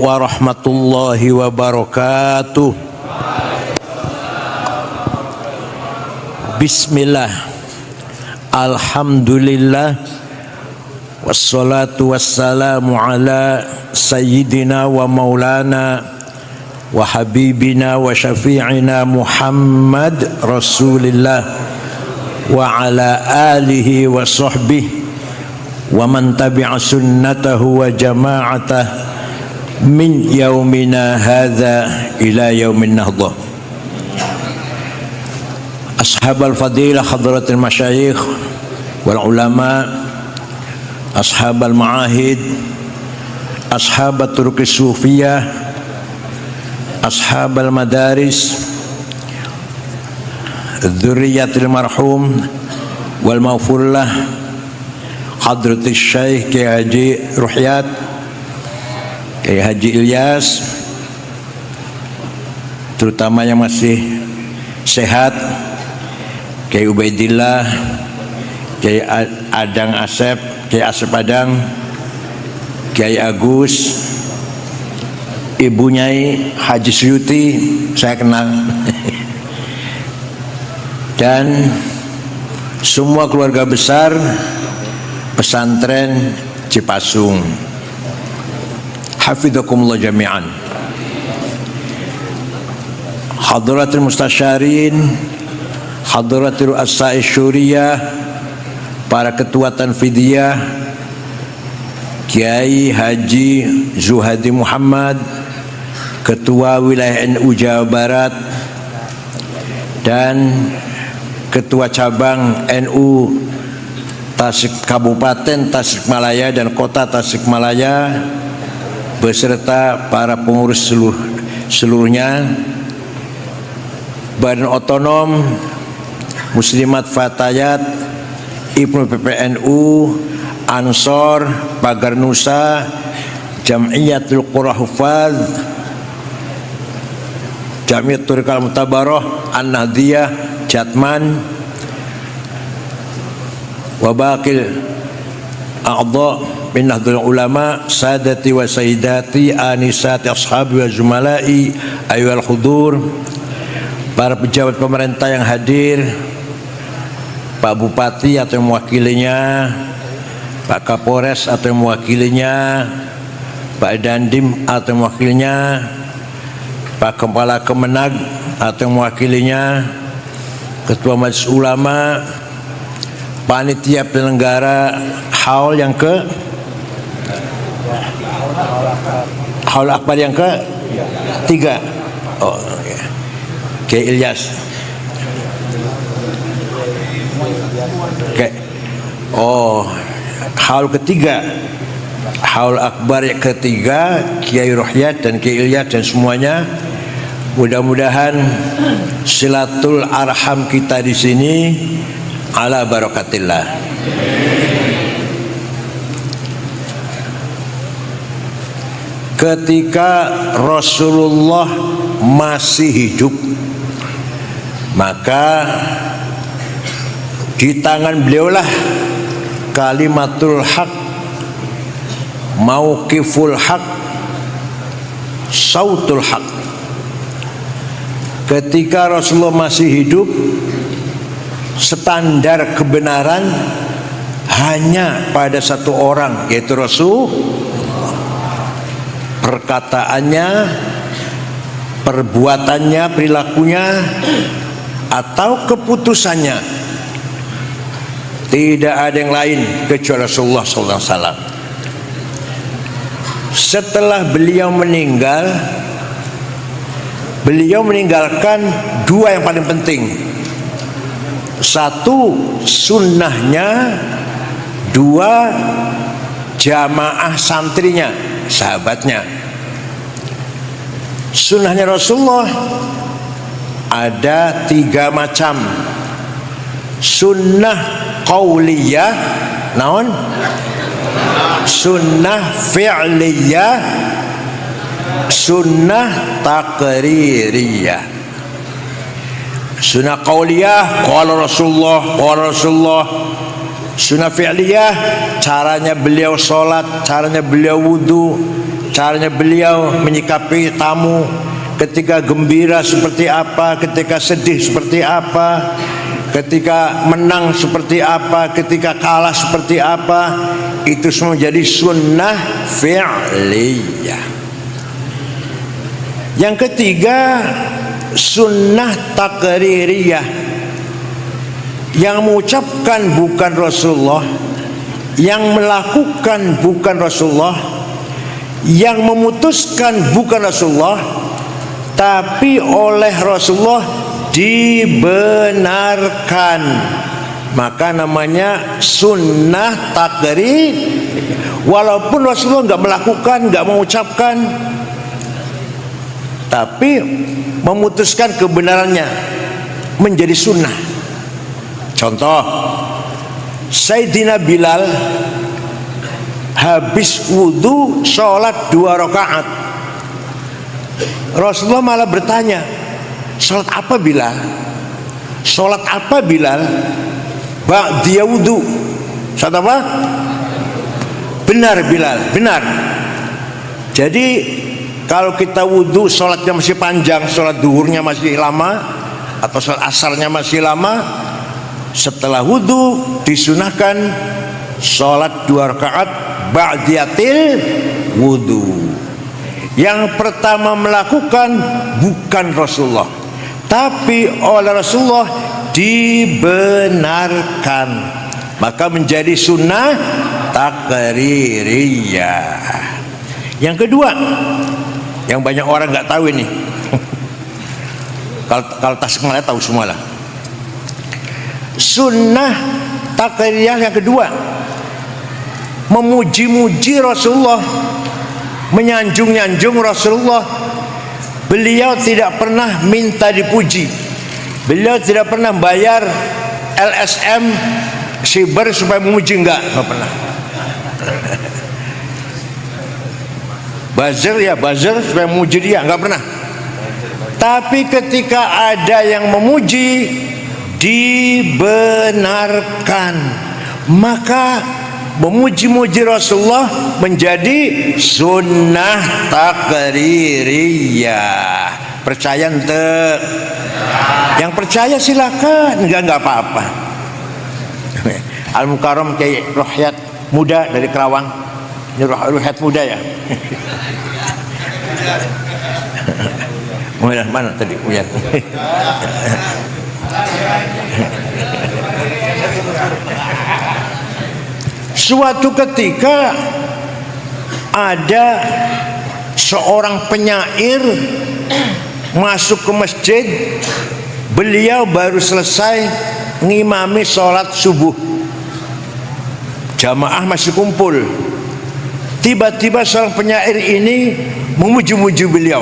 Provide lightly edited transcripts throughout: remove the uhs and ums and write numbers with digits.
warahmatullahi wabarakatuh. Bismillah, alhamdulillah, wassalatu wassalamu ala sayyidina wa maulana wa habibina wa syafi'ina Muhammad Rasulillah wa ala alihi wa sahbihi wa man tabi'a sunnatahu wa jama'atah min yaumina hadha ila yaumin nahdah. Ashabal fadilah hadratil masyayikh wal ulama, ashabal ma'ahid, ashabat turqis sufiyah, ashabal madaris, dzurriyyatil marhum wal maghfurlah Hadratul Syekh Kiai Haji Ruhyat, Kiai Haji Ilyas, terutama yang masih sehat, Kiai Ubaidillah, Kiai Adang Asep, Kiai Asep Adang, Kiai Agus, Ibu Nyai Haji Suyuti, saya kenal, dan semua keluarga besar pesantren Cipasung. Hafidhakumullah jami'an. Hadratul mustasyarin, hadratul as-sa'i syuriyah, para ketua tanfidiyah, Kiai Haji Zuhadi Muhammad, ketua wilayah NU Jawa Barat, dan ketua cabang NU Kabupaten Tasikmalaya dan Kota Tasikmalaya beserta para pengurus seluruhnya, Badan Otonom Muslimat Fatayat, Ibnu PPNU, Ansor, Pagar Nusa, Jam'iyatul Qura Hufaz, Jamiatul Rikal Mutabaroh, An-Nahdiyah, Jatman, wabakil a'dha min nahdlatul ulama, sadati wa sayyidati, anisati ashabi wa zumalai, ayyuhal hudur, para pejabat pemerintah yang hadir, Pak Bupati atau yang mewakilinya, Pak Kapolres atau yang mewakilinya, Pak Dandim atau yang mewakilinya, Pak Kepala Kemenag atau yang mewakilinya, Ketua Majelis Ulama, panitia penyelenggara haul yang ke haul akbar yang ke 3. Oh ya. Kiai Ilyas. Oh, haul ketiga, haul akbar yang ketiga, Kiai Ruhyat dan Kiai Ilyas dan semuanya. Mudah-mudahan silatul arham kita di sini ala barakatillah. Ketika Rasulullah masih hidup, maka di tangan beliaulah kalimatul haq, mauqiful haq, sautul haq. Ketika Rasulullah masih hidup, standar kebenaran hanya pada satu orang, yaitu Rasul. Perkataannya, perbuatannya, perilakunya, atau keputusannya tidak ada yang lain kecuali Rasulullah SAW. Setelah beliau meninggal, beliau meninggalkan 2 yang paling penting. Satu, sunnahnya. 2, jamaah santrinya, sahabatnya. Sunnahnya Rasulullah ada 3 macam. Sunnah qauliyah, naon? Sunnah fi'liyah, sunnah taqririyah. Sunnah qauliyah, qala Rasulullah, qala Rasulullah. Sunnah fi'liyah, caranya beliau sholat, caranya beliau wudu, caranya beliau menyikapi tamu, ketika gembira seperti apa, ketika sedih seperti apa, ketika menang seperti apa, ketika kalah seperti apa. Itu semua menjadi sunnah fi'liyah. Yang ketiga, sunnah taqririyah. Yang mengucapkan bukan Rasulullah, yang melakukan bukan Rasulullah, yang memutuskan bukan Rasulullah, tapi oleh Rasulullah dibenarkan, maka namanya sunnah taqrir. Walaupun Rasulullah nggak melakukan, nggak mengucapkan, tapi memutuskan kebenarannya menjadi sunnah. Contoh, Sayyidina Bilal habis wudhu sholat 2 rakaat. Rasulullah malah bertanya, sholat apa Bilal? Sholat apa Bilal? Dia wudhu. Sholat apa? Benar Bilal, benar. Jadi kalau kita wudhu sholatnya masih panjang, sholat duhurnya masih lama, atau sholat asarnya masih lama, setelah wudhu disunahkan sholat 2 rakaat ba'diyatil wudhu. Yang pertama melakukan bukan Rasulullah, tapi oleh Rasulullah dibenarkan, maka menjadi sunnah taqririyah. Yang kedua, yang banyak orang nggak tahu ini, kalau Tasikmalaya tahu semua lah. Sunnah taqririyah yang kedua, memuji-muji Rasulullah, menyanjung-nyanjung Rasulullah. Beliau tidak pernah minta dipuji, beliau tidak pernah bayar LSM siber supaya memuji, nggak pernah. Buzzer supaya memuji dia, nggak pernah. Tapi ketika ada yang memuji, dibenarkan, maka memuji-muji Rasulullah menjadi sunnah taqririyah. Percaya ente? Yang percaya silakan, enggak apa-apa. Al-Mukarram Kiai Ruhyat Muda dari Kerawang. Ini Ruhyat Muda ya. Mana tadi? Suatu ketika ada seorang penyair masuk ke masjid. Beliau baru selesai ngimami sholat subuh, jamaah masih kumpul. Tiba-tiba seorang penyair ini memuji-muji beliau.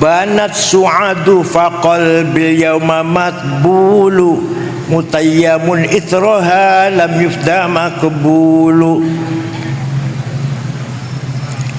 Banat su'adu faqal bil yawma matbulu mutayyamun itraha lam yufda makbulu.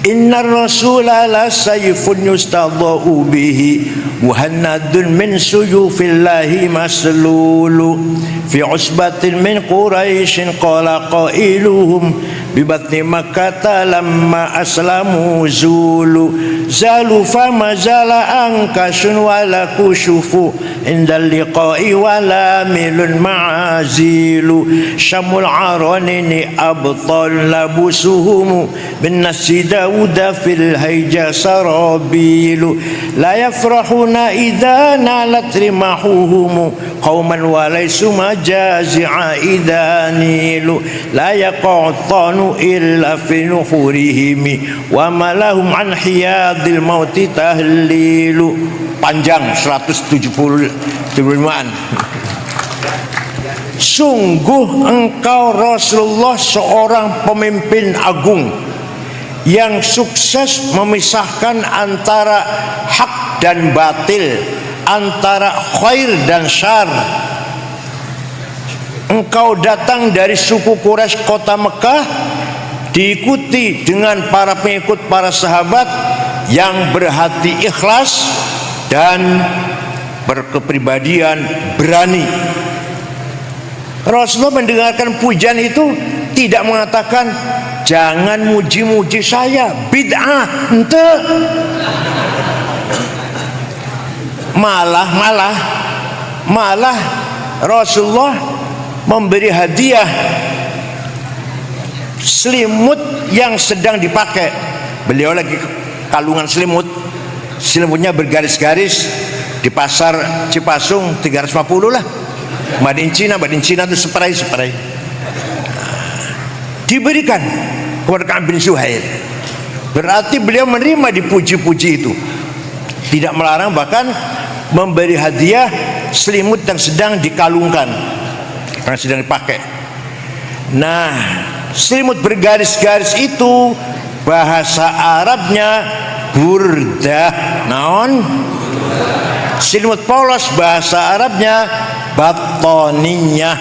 Inna rasula la sayfun yustadha'u bihi muhannadun min suyufillahi maslulu fi usbatin min quraishin qala qailuhum bibatni makkata lamma aslamu zulu zalu fama zala ankasun wala kushufu indal liqa'i wala milun ma'azilu syamul aranini abtal labusuhumu bin nasi dawuda fil hayja sarabilu la yafrahuna idha nalat rimahuhumu qawman walaysu majazi'a idha nilu la yaqa'tanu illa fi nuhurihimi wa malahum an hiyadil mauti tahlilu. Panjang 175-an. Sungguh engkau Rasulullah seorang pemimpin agung yang sukses memisahkan antara hak dan batil, antara khair dan syar. Engkau datang dari suku Quraisy kota Mekah, diikuti dengan para pengikut para sahabat yang berhati ikhlas dan berkepribadian berani. Rasulullah mendengarkan pujian itu tidak mengatakan jangan muji-muji saya, bid'ah, ente. Malah Rasulullah memberi hadiah selimut yang sedang dipakai. Beliau lagi kalungan selimutnya bergaris-garis di pasar Cipasung 350 lah, Made in China itu spray diberikan kepada Ka'ab bin Zuhair. Berarti beliau menerima dipuji-puji itu, tidak melarang, bahkan memberi hadiah selimut yang sedang dikalungkan, yang sedang dipakai. Nah, selimut bergaris-garis itu bahasa Arabnya burdah. Naon? Selimut polos bahasa Arabnya batoniyah,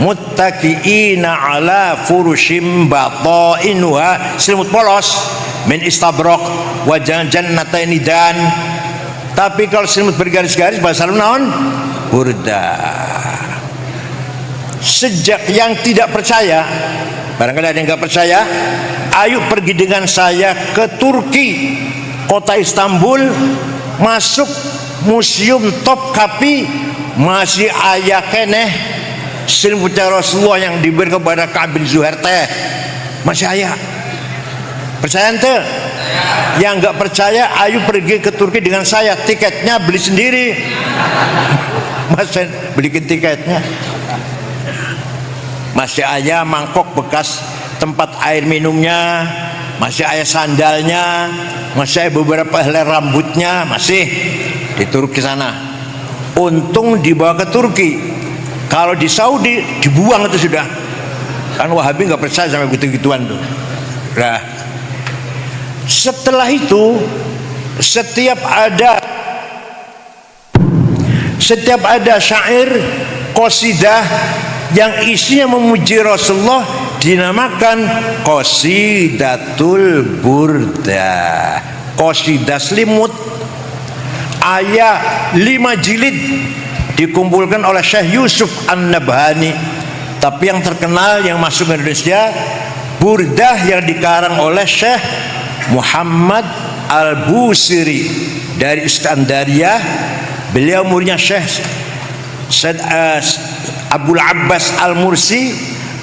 muttaqiina ala furushim batainuha. Selimut polos min istabraq wa jannataini dan. Tapi kalau selimut bergaris-garis bahasa Arab naon? Burdah. Sejak yang tidak percaya, barangkali ada yang nggak percaya, ayo pergi dengan saya ke Turki, kota Istanbul, masuk museum Topkapi, masih ayah keneh selimutnya Rasulullah yang diberi kepada Ka'ab bin Zuhair teh, masih ayah. Percaya ente? Yang nggak percaya, ayo pergi ke Turki dengan saya, tiketnya beli sendiri. Mas belikin tiketnya. Masih ada mangkok bekas tempat air minumnya, masih ada sandalnya, masih ada beberapa helai rambutnya, masih di Turki sana. Untung dibawa ke Turki. Kalau di Saudi dibuang itu sudah. Kan Wahabi nggak percaya sama gitu-gituan tuh. Nah, setelah itu setiap ada syair qasidah yang isinya memuji Rasulullah dinamakan qasidatul burdah, qasidah selimut. Ayat 5 jilid dikumpulkan oleh Syekh Yusuf An-Nabhani. Tapi yang terkenal yang masuk ke Indonesia burdah yang dikarang oleh Syekh Muhammad Al-Busiri dari Iskandaria. Beliau muridnya Syekh Abul Abbas Al-Mursi.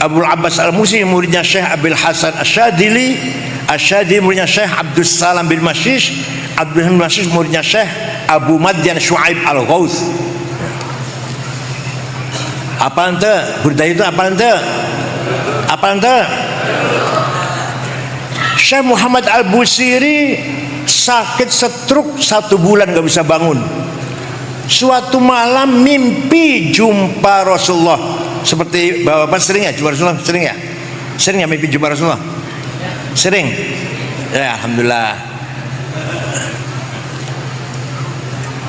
Abul Abbas Al-Mursi muridnya Syekh Abil Hasan Asyadili. Asyadili muridnya Syekh Abdus Salam bin Masyish. Abdul bin Masyish muridnya Syekh Abu Madyan Shu'aib Al-Ghauth. Apa ente? Burdah itu apa ente? Apa ente? Syekh Muhammad Al-Busiri sakit stroke 1 bulan gak bisa bangun. Suatu malam mimpi jumpa Rasulullah. Seperti bapak sering ya jumpa Rasulullah? Sering ya mimpi jumpa Rasulullah? Sering ya, alhamdulillah.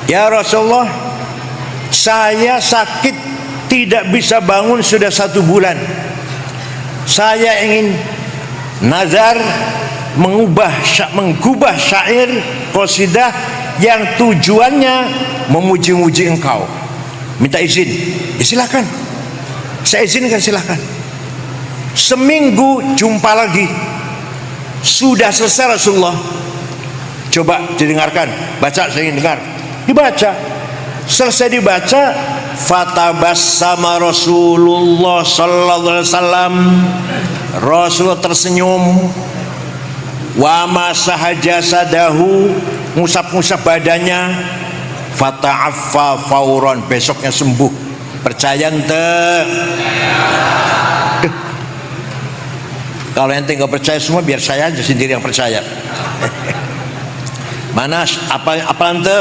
Ya Rasulullah, saya sakit tidak bisa bangun sudah 1 bulan. Saya ingin nazar menggubah syair qasidah yang tujuannya memuji-muji engkau. Minta izin, ya silakan, saya izinkan, silakan. Seminggu jumpa lagi, sudah selesai Rasulullah. Coba didengarkan, baca, saya ingin dengar. Dibaca, selesai dibaca, fatabassama Rasulullah sallallahu alaihi wasallam. Rasulullah tersenyum, wa masaha jasadahu, ngusap-ngusap badannya, fata'affa fauron, besoknya sembuh. Percaya ente? Kalau ente nggak percaya semua, biar saya aja sendiri yang percaya. Mana apa ente?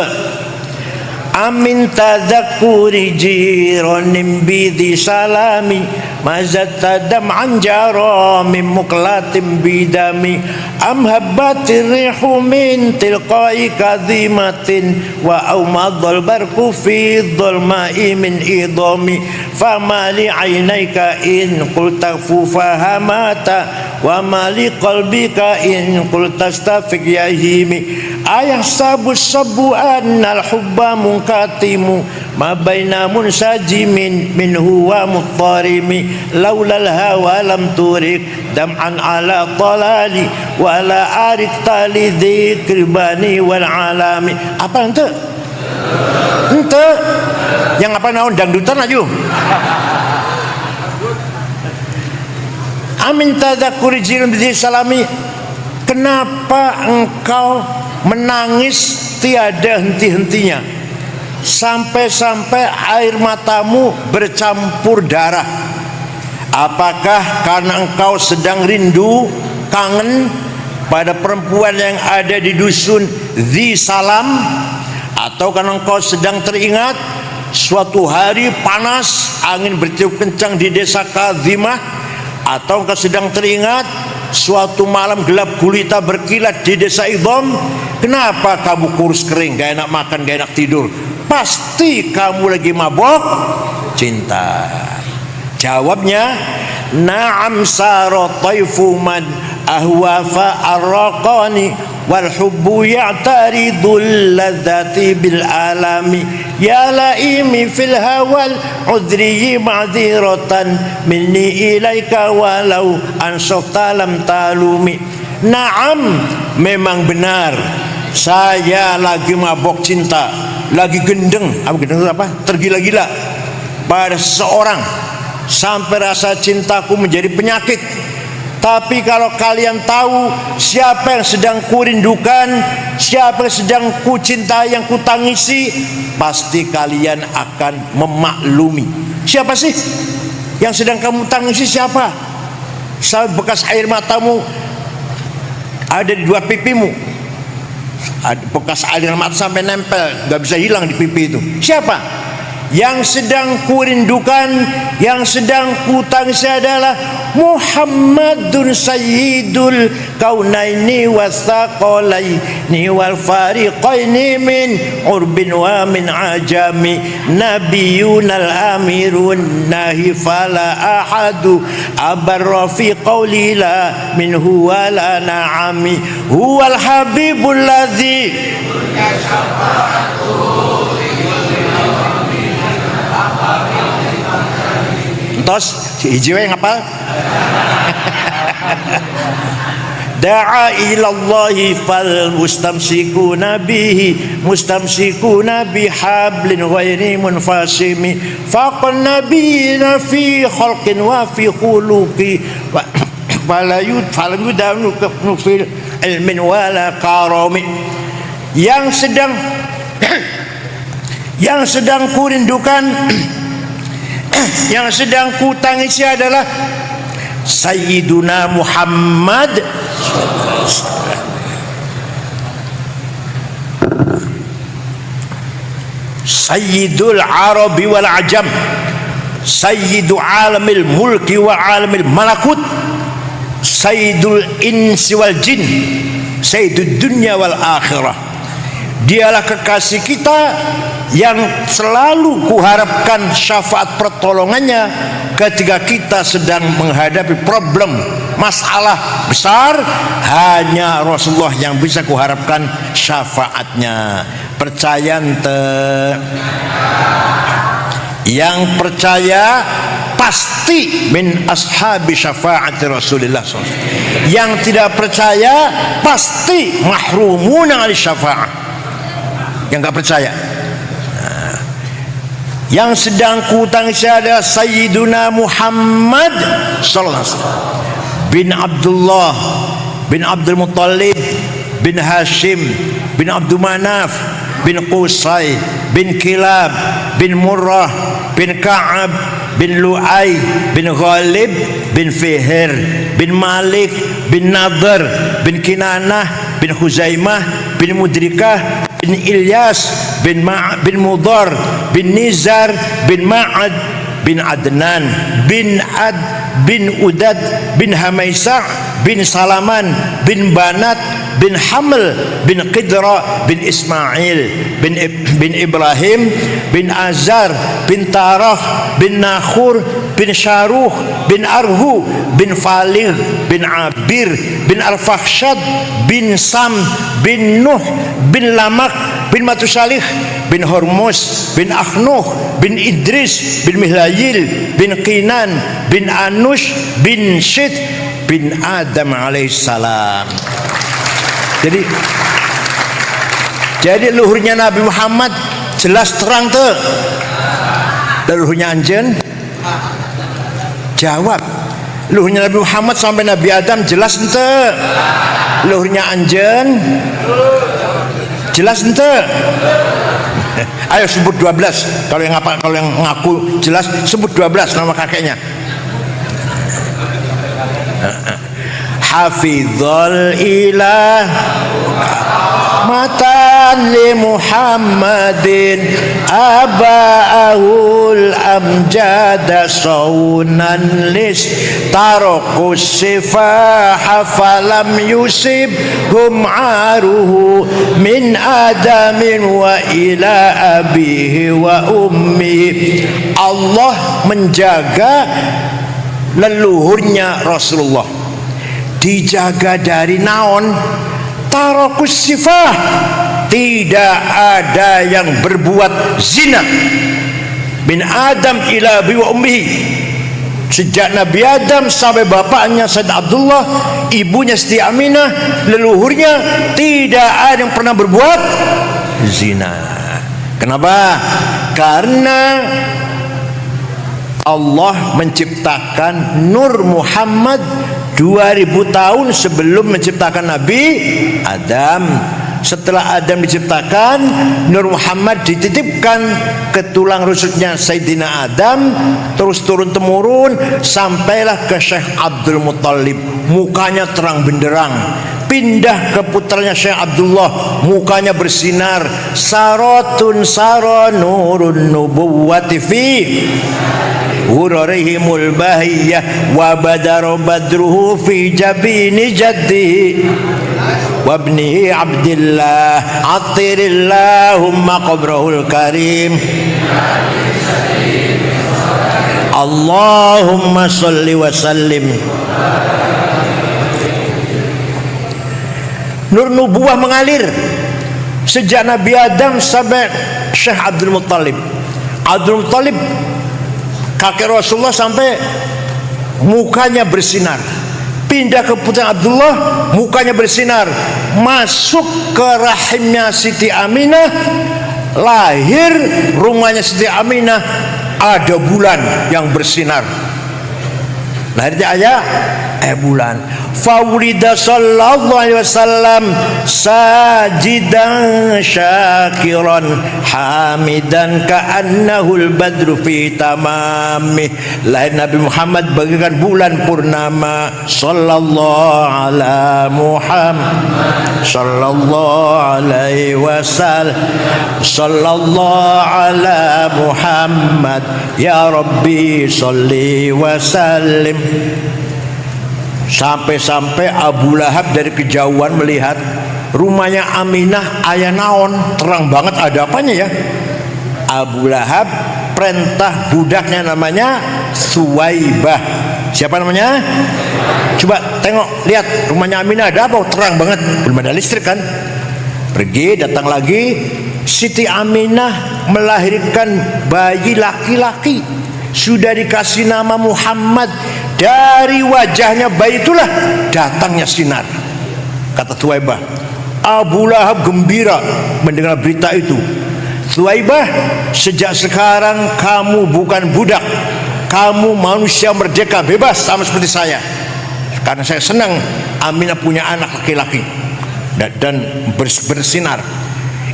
Amin tadzakuri jironim bidi salami mazatadam anjara min muklatim bidami am habbatir rihu min tilqai kadhimatin wa aumadhal barku fi dhulma'i min idami fama li aynayka in qulta fufahamata wa mali qalbika in qulta astafiq ya himi ayah sabu annal hubba munkatimu ma baina munsajimin minhu wa muttarimi laulal hawa lam turik dam'an ala talali wala arik tali dzikri bani wal alami. Apa ente? Ente yang apa naon dangdutan aja. Amin tadzakuri jirim bi salami. Kenapa engkau menangis tiada henti-hentinya sampai-sampai air matamu bercampur darah? Apakah karena engkau sedang rindu, kangen pada perempuan yang ada di dusun Dzi Salam, atau karena engkau sedang teringat suatu hari panas angin bertiup kencang di desa Kadzimah, atau engkau sedang teringat suatu malam gelap gulita berkilat di desa Idham? Kenapa kamu kurus kering, gak enak makan, gak enak tidur? Pasti kamu lagi mabok cinta. Jawabnya, na'am sara taifu man ahwa fa arraqani wal hubbu ya'taridul ladzati bil alami ya laimi fil hawal udri ma'dziratan minni ilaika walau ansafta lam talumi. Naam, memang benar saya lagi mabok cinta, lagi gendeng. Apa gendeng itu apa? Tergila-gila pada seseorang sampai rasa cintaku menjadi penyakit. Tapi kalau kalian tahu siapa yang sedang kurindukan, siapa yang sedang kucintai, yang kutangisi, pasti kalian akan memaklumi. Siapa sih yang sedang kamu tangisi? Siapa? Bekas air matamu ada di dua pipimu, bekas air mata sampai nempel, gak bisa hilang di pipi itu. Siapa? Yang sedang kurindukan, yang sedang kutangisi adalah Muhammadun Sayyidul Kaunaini Wathaqalaini wal Fariqaini min urbin wa min ajami Nabiyunal Amirun Nahi fala ahadu abarra fi qawli la minhu wala na'ami huwal habibul ladzi tos hijau yang apa? Da'a ilallahi fal mustamsikuna bihi mustamsikuna bihablin ghairi munfasimi faqan nabiyina fi khalqin wa fi khuluqi falayud falayudanu fil ilmin wala karami. Yang sedang kurindukan, yang sedang kutangisi adalah Sayyiduna Muhammad, Sayyidul Arabi wal Ajam, Sayyidu alamil mulki wa alamil malakut, Sayyidul insi wal jin, Sayyidud dunya wal akhirah. Dialah kekasih kita yang selalu kuharapkan syafaat pertolongannya ketika kita sedang menghadapi problem, masalah besar. Hanya Rasulullah yang bisa kuharapkan syafaatnya. Percaya ente? Yang percaya pasti min ashabi syafaati Rasulullah SAW. Yang tidak percaya pasti mahrumuna ali syafaat. Yang enggak percaya. Yang sedang kutangisi adalah Sayyiduna Muhammad sallallahu alaihi wasallam bin Abdullah bin Abdul Muttalib bin Hashim bin Abdul Manaf bin Qusay bin Kilab bin Murrah bin Ka'ab bin Lu'ay bin Ghalib bin Fihr bin Malik bin Nadhr bin Kinanah bin Khuzaimah bin Mudrikah bin Ilyas bin Mudar bin Nizar bin Ma'ad bin Adnan bin Ad bin Udad bin Hamaisah bin Salaman bin Banat bin Haml bin Qidra bin Ismail bin Ibrahim bin Azar bin Tarah bin Nakhur bin Syaruh bin Arhu bin Faligh bin Abir bin Arfakhshad bin Sam bin Nuh bin Lamak bin Matusalih bin Hormuz bin Akhnuh bin Idris bin Mihlayil bin Qinan bin Anush bin Syith bin Adam alaihissalam. Jadi luhurnya Nabi Muhammad jelas terang tuh. Luhurnya anjen jawab. Luhurnya Nabi Muhammad sampai Nabi Adam jelas ente. Luhurnya anjen jelas ente. Ayo sebut 12. Kalau yang ngaku jelas sebut 12 nama kakeknya. Hafizul ilah matan li Muhammadin aba'ahul amjada saunan lis tarakus sifaha falam yusib hum aruhu min adamin wa ila abihi wa ummi. Allah menjaga leluhurnya Rasulullah, dijaga dari naon? Tarakus sifah, tidak ada yang berbuat zina min Adam ila abi wa ummihi, sejak Nabi Adam sampai bapaknya Said Abdullah, ibunya Siti Aminah, leluhurnya tidak ada yang pernah berbuat zina. Kenapa? Karena Allah menciptakan Nur Muhammad 2000 tahun sebelum menciptakan Nabi Adam. Setelah Adam diciptakan, Nur Muhammad dititipkan ke tulang rusuknya Sayyidina Adam, terus turun temurun sampailah ke Syekh Abdul Muttalib, mukanya terang benderang. Pindah ke putranya Syekh Abdullah, mukanya bersinar. Saratun sara nurun nubuwati fi hurarihimul bahiyah wa badara badruhu fi jabini jaddihi wabnihi Abdillah atirillahumma qabrahul karim Allahumma salli wa sallim. Nur nubuwah mengalir sejak Nabi Adam sampai Syekh Abdul Muttalib. Abdul Muttalib kakek Rasulullah sampai mukanya bersinar. Pindah ke putra Abdullah, mukanya bersinar. Masuk ke rahimnya Siti Aminah, lahir rumahnya Siti Aminah, ada bulan yang bersinar. Lahirnya ayah bulan. Fawrida sallallahu alaihi wasallam sajidan syakiran hamidan ka'annahul badru fi tamamih. Lahir Nabi Muhammad bagaikan bulan purnama. Sallallahu ala Muhammad sallallahu alaihi wasallam sallallahu ala Muhammad ya Rabbi salli wa sallim. Sampai-sampai Abu Lahab dari kejauhan melihat rumahnya Aminah ayah naon, terang banget, ada apanya ya? Abu Lahab perintah budaknya namanya Suwaibah. Siapa namanya? Coba tengok, lihat rumahnya Aminah ada apa? Terang banget, belum ada listrik kan? Pergi, datang lagi, Siti Aminah melahirkan bayi laki-laki, sudah dikasih nama Muhammad. Dari wajahnya bayi itulah datangnya sinar. Kata Suwaibah, Abu Lahab gembira mendengar berita itu. Suwaibah, sejak sekarang kamu bukan budak, kamu manusia merdeka bebas sama seperti saya. Karena saya senang Aminah punya anak laki-laki dan bersinar.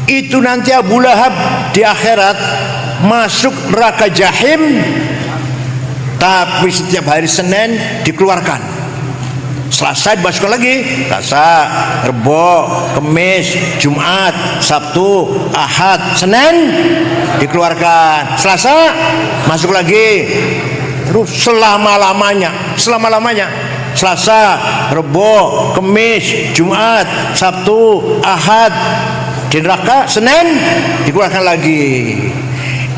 Itu nanti Abu Lahab di akhirat masuk neraka jahim, tapi setiap hari Senin dikeluarkan. Selasa dimasukkan lagi, Selasa, Rebo, Kamis, Jumat, Sabtu, Ahad, Senin dikeluarkan. Selasa masuk lagi. Terus selama-lamanya Selasa, Rebo, Kamis, Jumat, Sabtu, Ahad, di neraka. Senin dikeluarkan lagi.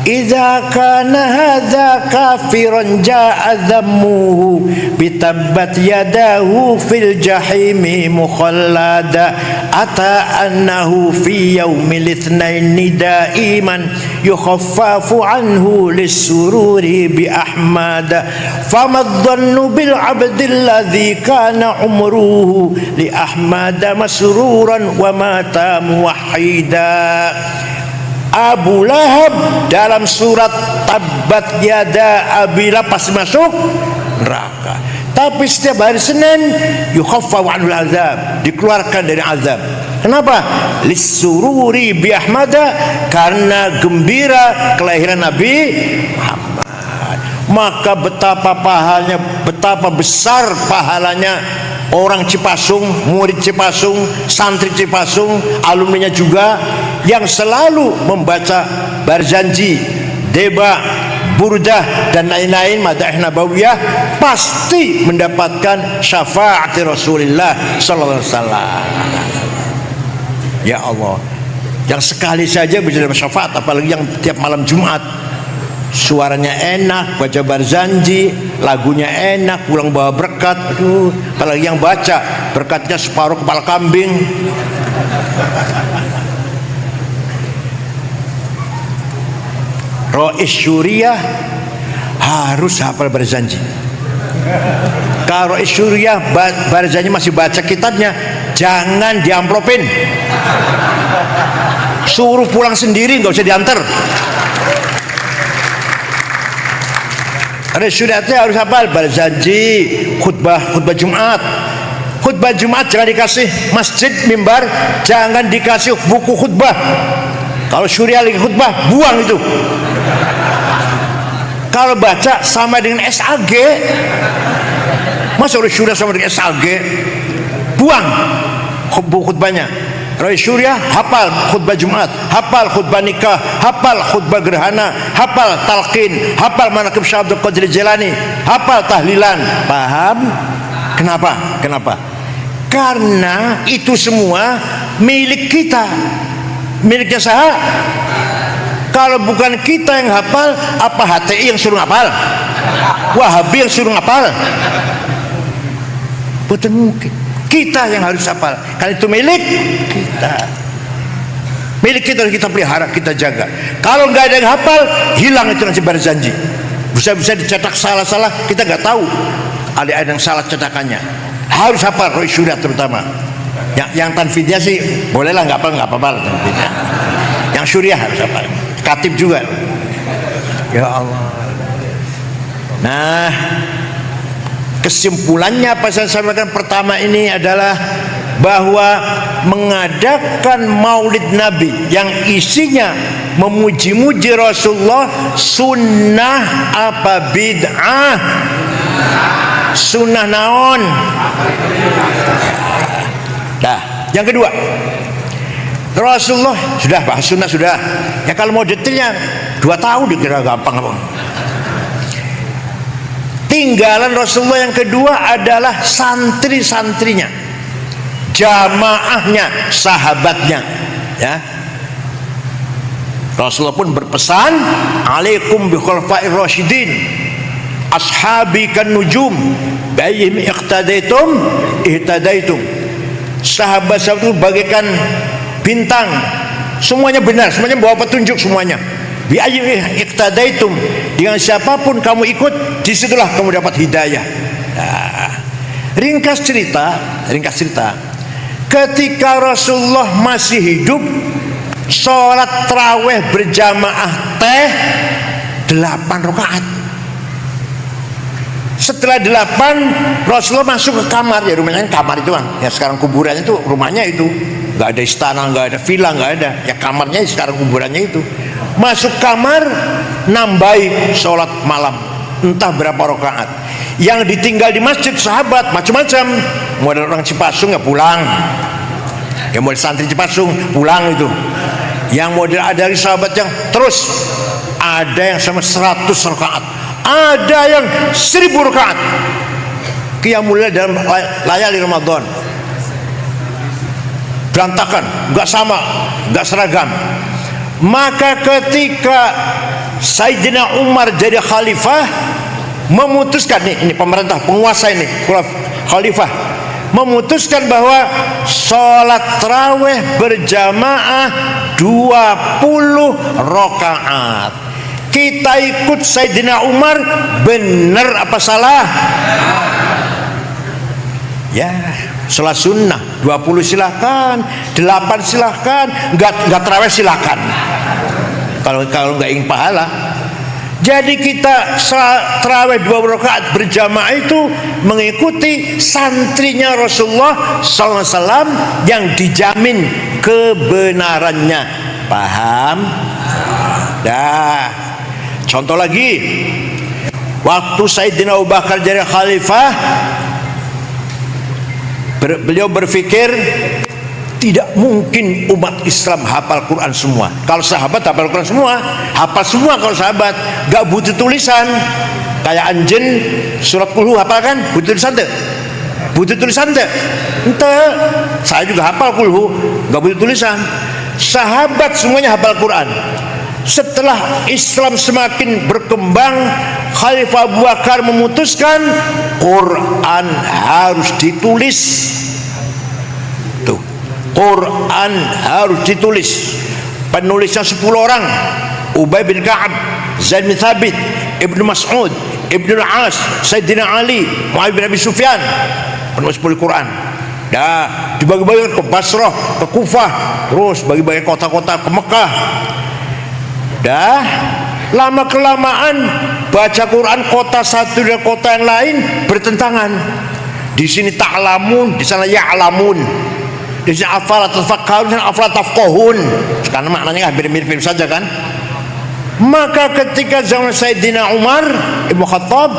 Idza kana hadza kafiran jaa dhammuhu bitabbat yadahu fil jahimi mukhallada ata annahu fi yaumil itsnaini daiman yukhaffafu anhu lis-sururi bi ahmada famadh-dhannu bil 'abdil ladzi kana umruhu li ahmada masruran wa mata muwahhida. Abu Lahab dalam surat Tabbat Yada Abi Lahab pasti masuk neraka. Tapi setiap hari Senin yukhaffafu anul azab, dikeluarkan dari azab. Kenapa? Lisururi bi Ahmada, karena gembira kelahiran Nabi Muhammad. Maka betapa besar pahalanya orang Cipasung, murid Cipasung, santri Cipasung, alumninya juga yang selalu membaca Barzanji, Deba, Burdah dan lain-lain madaih nabawiyah, pasti mendapatkan syafaat Rasulullah sallallahu alaihi wasallam. Ya Allah, yang sekali saja bisa dapat syafaat, apalagi yang tiap malam Jumat. Suaranya enak, baca Barzanji, lagunya enak, pulang bawa berkat. Aduh, apalagi yang baca berkatnya separuh kepala kambing. Rois Syuriah harus hafal Barzanji. Kalau Rois Syuriah Barzanji masih baca kitabnya, jangan diamplopin, suruh pulang sendiri, nggak usah diantar. Ada syariatnya harus hafal Barzanji, khutbah Jumat. Khutbah Jumat jangan dikasih masjid mimbar, jangan dikasih buku khutbah. Kalau syuriah lagi khutbah, buang itu. Kalau baca sama dengan SAG, masa udah syuriah sama dengan SAG, buang buku khutbahnya. Rois Syuriah hafal khutbah Jumat, hafal khutbah nikah, hafal khutbah gerhana, hafal talqin, hafal manaqib Syekh Abdul Qadir Jilani, hafal tahlilan. Paham? Kenapa? Karena itu semua milik kita. Miliknya saha? Kalau bukan kita yang hafal, apa HTI yang suruh hafal? Wahabi yang suruh hafal? Betul mungkin. Kita yang harus hafal, karena itu milik kita. Milik kita, kita pelihara, kita jaga. Kalau nggak ada yang hafal, hilang itu nanti Barzanji. Bisa-bisa dicetak salah-salah, kita nggak tahu. Ada yang salah cetakannya. Harus hafal Rois Syuriah terutama. Yang tanfidnya sih bolehlah nggak apa-apa tanfidnya. Yang Syuriah harus hafal. Katib juga. Ya Allah. Nah, kesimpulannya apa saya sampaikan pertama ini adalah bahwa mengadakan maulid Nabi yang isinya memuji-muji Rasulullah sunnah apa bid'ah? Sunnah naon? Nah, yang kedua, Rasulullah sudah bahas sunnah sudah. Ya kalau mau detailnya 2 tahun dikira gampang apa? Tinggalan Rasulullah yang kedua adalah santri-santrinya, jamaahnya, sahabatnya. Ya, Rasulullah pun berpesan, alaikum bi khulafa'ir rasyidin, ashabi kan nujum, bayyim iqtadaitum ihtadaitum. Sahabat-sahabat itu bagaikan bintang, semuanya benar, semuanya bawa petunjuk semuanya. Bi ayyim iqtadaitum, dengan siapapun kamu ikut, disitulah kamu dapat hidayah. Nah, ringkas cerita, ketika Rasulullah masih hidup, sholat tarawih berjamaah 8 rakaat. Setelah 8, Rasulullah masuk ke kamar. Ya rumahnya kamar itu kan, ya sekarang kuburannya itu rumahnya itu, nggak ada istana, nggak ada villa, nggak ada, ya kamarnya sekarang kuburannya itu. Masuk kamar, nambahi sholat malam entah berapa rakaat. Yang ditinggal di masjid sahabat macam-macam. Model orang Cipasung ya pulang, yang model santri Cipasung pulang itu. Yang model ada dari sahabat yang terus, ada yang sama 100 rakaat, ada yang 1000 rakaat. qiyamul lail dalam layali Ramadan. Berantakan, nggak sama, nggak seragam. Maka ketika Sayyidina Umar jadi khalifah, memutuskan ini pemerintah, penguasa ini, khalifah, memutuskan bahwa sholat tarawih berjamaah 20 rakaat. Kita ikut Sayyidina Umar, benar apa salah? Ya, sholat sunnah 20 silahkan, 8 silahkan, nggak tarawih silahkan. Kalau nggak ingin pahala. Jadi kita tarawih 20 rakaat berjamaah itu mengikuti santrinya Rasulullah SAW yang dijamin kebenarannya. Paham? Dah. Contoh lagi, waktu Sayyidina Abu Bakar jadi khalifah, beliau berpikir tidak mungkin umat Islam hafal Quran semua. Kalau sahabat hafal Quran semua, hafal semua kalau sahabat, gak butuh tulisan. Kayak anjen surat Qul hafal kan? Butuh tulisan tuh? Butuh tulisan tuh? Ente, saya juga hafal Qul, gak butuh tulisan. Sahabat semuanya hafal Quran. Setelah Islam semakin berkembang, Khalifah Abu Bakar memutuskan Quran harus ditulis. Tuh, Quran harus ditulis. Penulisnya 10 orang: Ubay bin Ka'ab, Zaid bin Thabit, Ibnu Mas'ud, Ibnu Al-As, Sayyidina Ali, Muawiyah bin Abi Sufyan. Penulis Quran. Dah dibagi-bagi ke Basrah, ke Kufah, terus bagi-bagi kota-kota ke Mekah. Dah lama kelamaan baca Quran kota satu dan kota yang lain bertentangan. Di sini ta'lamun, di sana ya'lamun. Di sini afala tafakkarun, di sana afala tafqahun. Karena maknanya hampir mirip-mirip saja kan. Maka ketika zaman Sayyidina Umar Ibn Khattab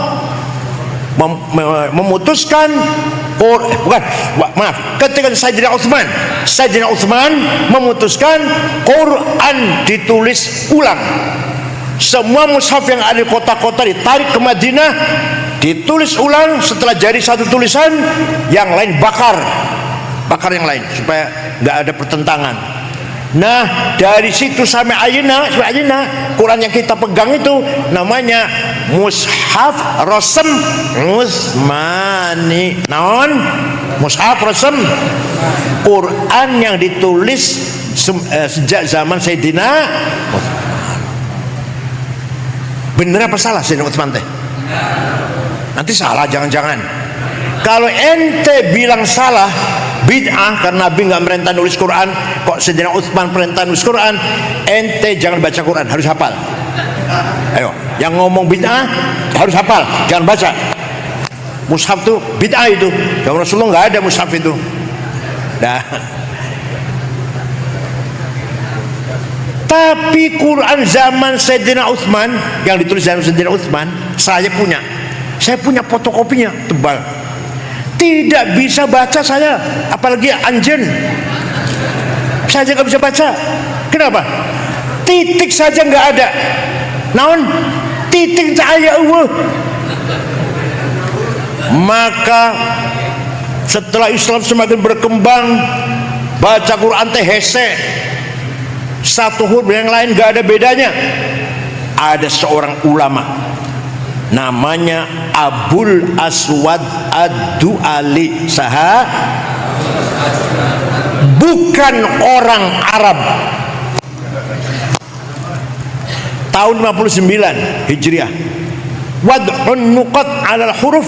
memutuskan ketika Sayyidina Utsman memutuskan Quran ditulis ulang. Semua mushaf yang ada di kota-kota ditarik ke Madinah, ditulis ulang. Setelah jadi satu tulisan, yang lain bakar yang lain supaya nggak ada pertentangan. Nah, dari situ sampai ayeuna Quran yang kita pegang itu namanya Mushaf Rasem Utsmani. Naon? Mushaf Rasem, Quran yang ditulis sejak zaman Sayyidina Utsman. Bener apa salah Sayyidina Utsman teh? Nanti salah jangan-jangan. Kalau ente bilang salah, bid'ah karena Nabi nggak merintah nulis Quran, kok Sayyidina Utsman perintah nulis Quran, ente jangan baca Quran, harus hafal. Ayo, yang ngomong bid'ah harus hafal, jangan baca. Mushaf tuh bid'ah itu. Zaman Rasulullah nggak ada mushaf itu. Nah, tapi Quran zaman Sayyidina Utsman yang ditulis zaman Sayyidina Utsman, saya punya fotokopinya tebal. Tidak bisa baca saya, apalagi anjen. Saya nggak bisa baca. Kenapa? Titik saja nggak ada. Naon? Titik cahaya Maka setelah Islam semakin berkembang, baca Quran teh hese. Satu huruf yang lain nggak ada bedanya. Ada seorang ulama namanya Abul Aswad Ad-Du'ali, saha bukan orang Arab. Tahun 59 Hijriah. Wad'un nuqat 'alal huruf,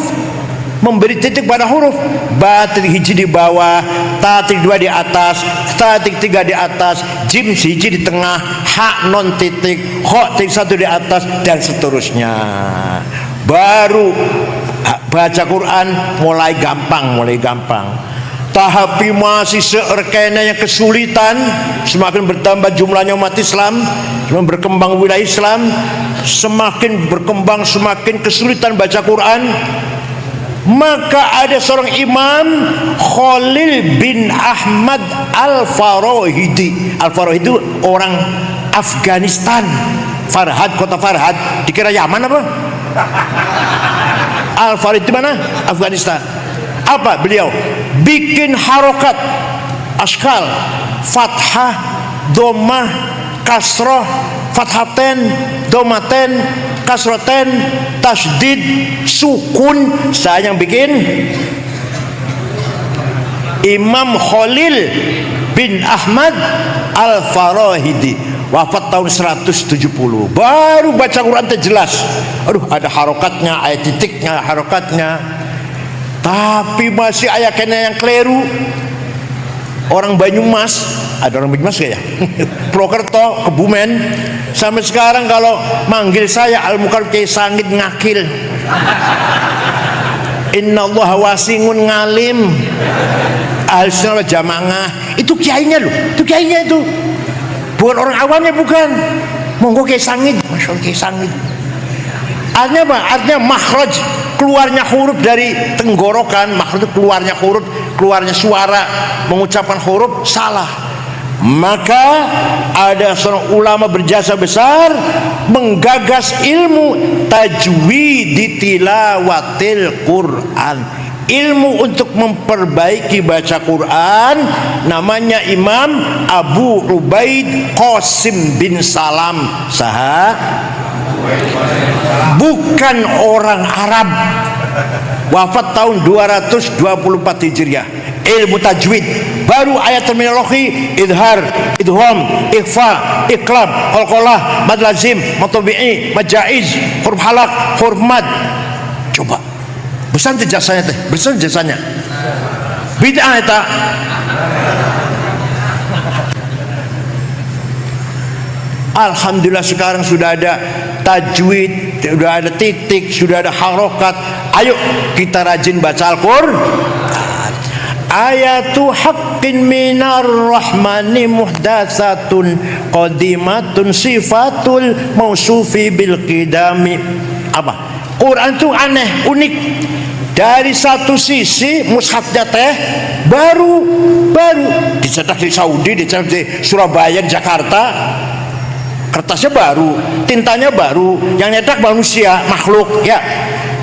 memberi titik pada huruf. Ba titik hiji di bawah, ta titik 2 di atas, ta titik 3 di atas, jim siji di tengah, ha non titik, kho titik 1 di atas, dan seterusnya. Baru baca Quran mulai gampang. Tapi masih seerkenanya kesulitan. Semakin bertambah jumlahnya umat Islam, semakin berkembang wilayah Islam, semakin berkembang, semakin kesulitan baca Quran. Maka ada seorang imam, Khalil bin Ahmad Al-Farahidi. Al-Farahidi itu orang Afghanistan. Farhad, kota Farhad, dikira Yaman apa? Al-Farid di mana? Afghanistan. Apa beliau? Bikin harokat askal, fathah, domah, kasroh, fathaten, domaten, kasroten, tasdid, sukun. Saya yang bikin. Imam Khalil bin Ahmad Al-Farahidi, wafat tahun 170. Baru baca Quran jelas. Aduh, ada harokatnya, ayat titiknya, harokatnya. Tapi masih ayat kena yang keliru. Orang Banyumas, ada orang Banyumas gak ya? Purwokerto, Kebumen, sampai sekarang kalau manggil saya Al-Mukarram Kiai Sangit ngakil. Innallaha wasingun ngalim. Ahlussunnah wal jamaah itu kiainya loh, itu kiainya itu, bukan orang awamnya, bukan. Monggo Kiai Sangit, masya Allah Kiai Sangit. Artinya apa? Artinya makhraj, keluarnya huruf dari tenggorokan, makhraj itu keluarnya huruf, keluarnya suara, mengucapkan huruf salah. Maka ada seorang ulama berjasa besar menggagas ilmu tajwid tilawatil Quran, ilmu untuk memperbaiki baca Quran. Namanya Imam Abu Ubaid Qasim bin Salam. Saha? Bukan orang Arab. Wafat tahun 224 Hijriah. Ilmu tajwid, baru ayat terminologi, idhar, idham, ikhfa, iqlab, qalqalah, mad lazim, mad tabi'i, mad jaiz, huruf halak, huruf mad. Coba besar jasanya teh, besar jasanya. Bid'ah eta. Alhamdulillah sekarang sudah ada tajwid, sudah ada titik, sudah ada harokat. Ayo kita rajin baca Al-Qur'an. Ayatu haqqin minar rahmani muhdatsatun qadimatun sifatul mausufi bil qidami. Apa? Quran itu aneh, unik. Dari satu sisi mushafnya teh baru dicetak di Saudi, dicetak di Surabaya, di Jakarta. Kertasnya baru, tintanya baru, yang nyetak manusia, makhluk ya.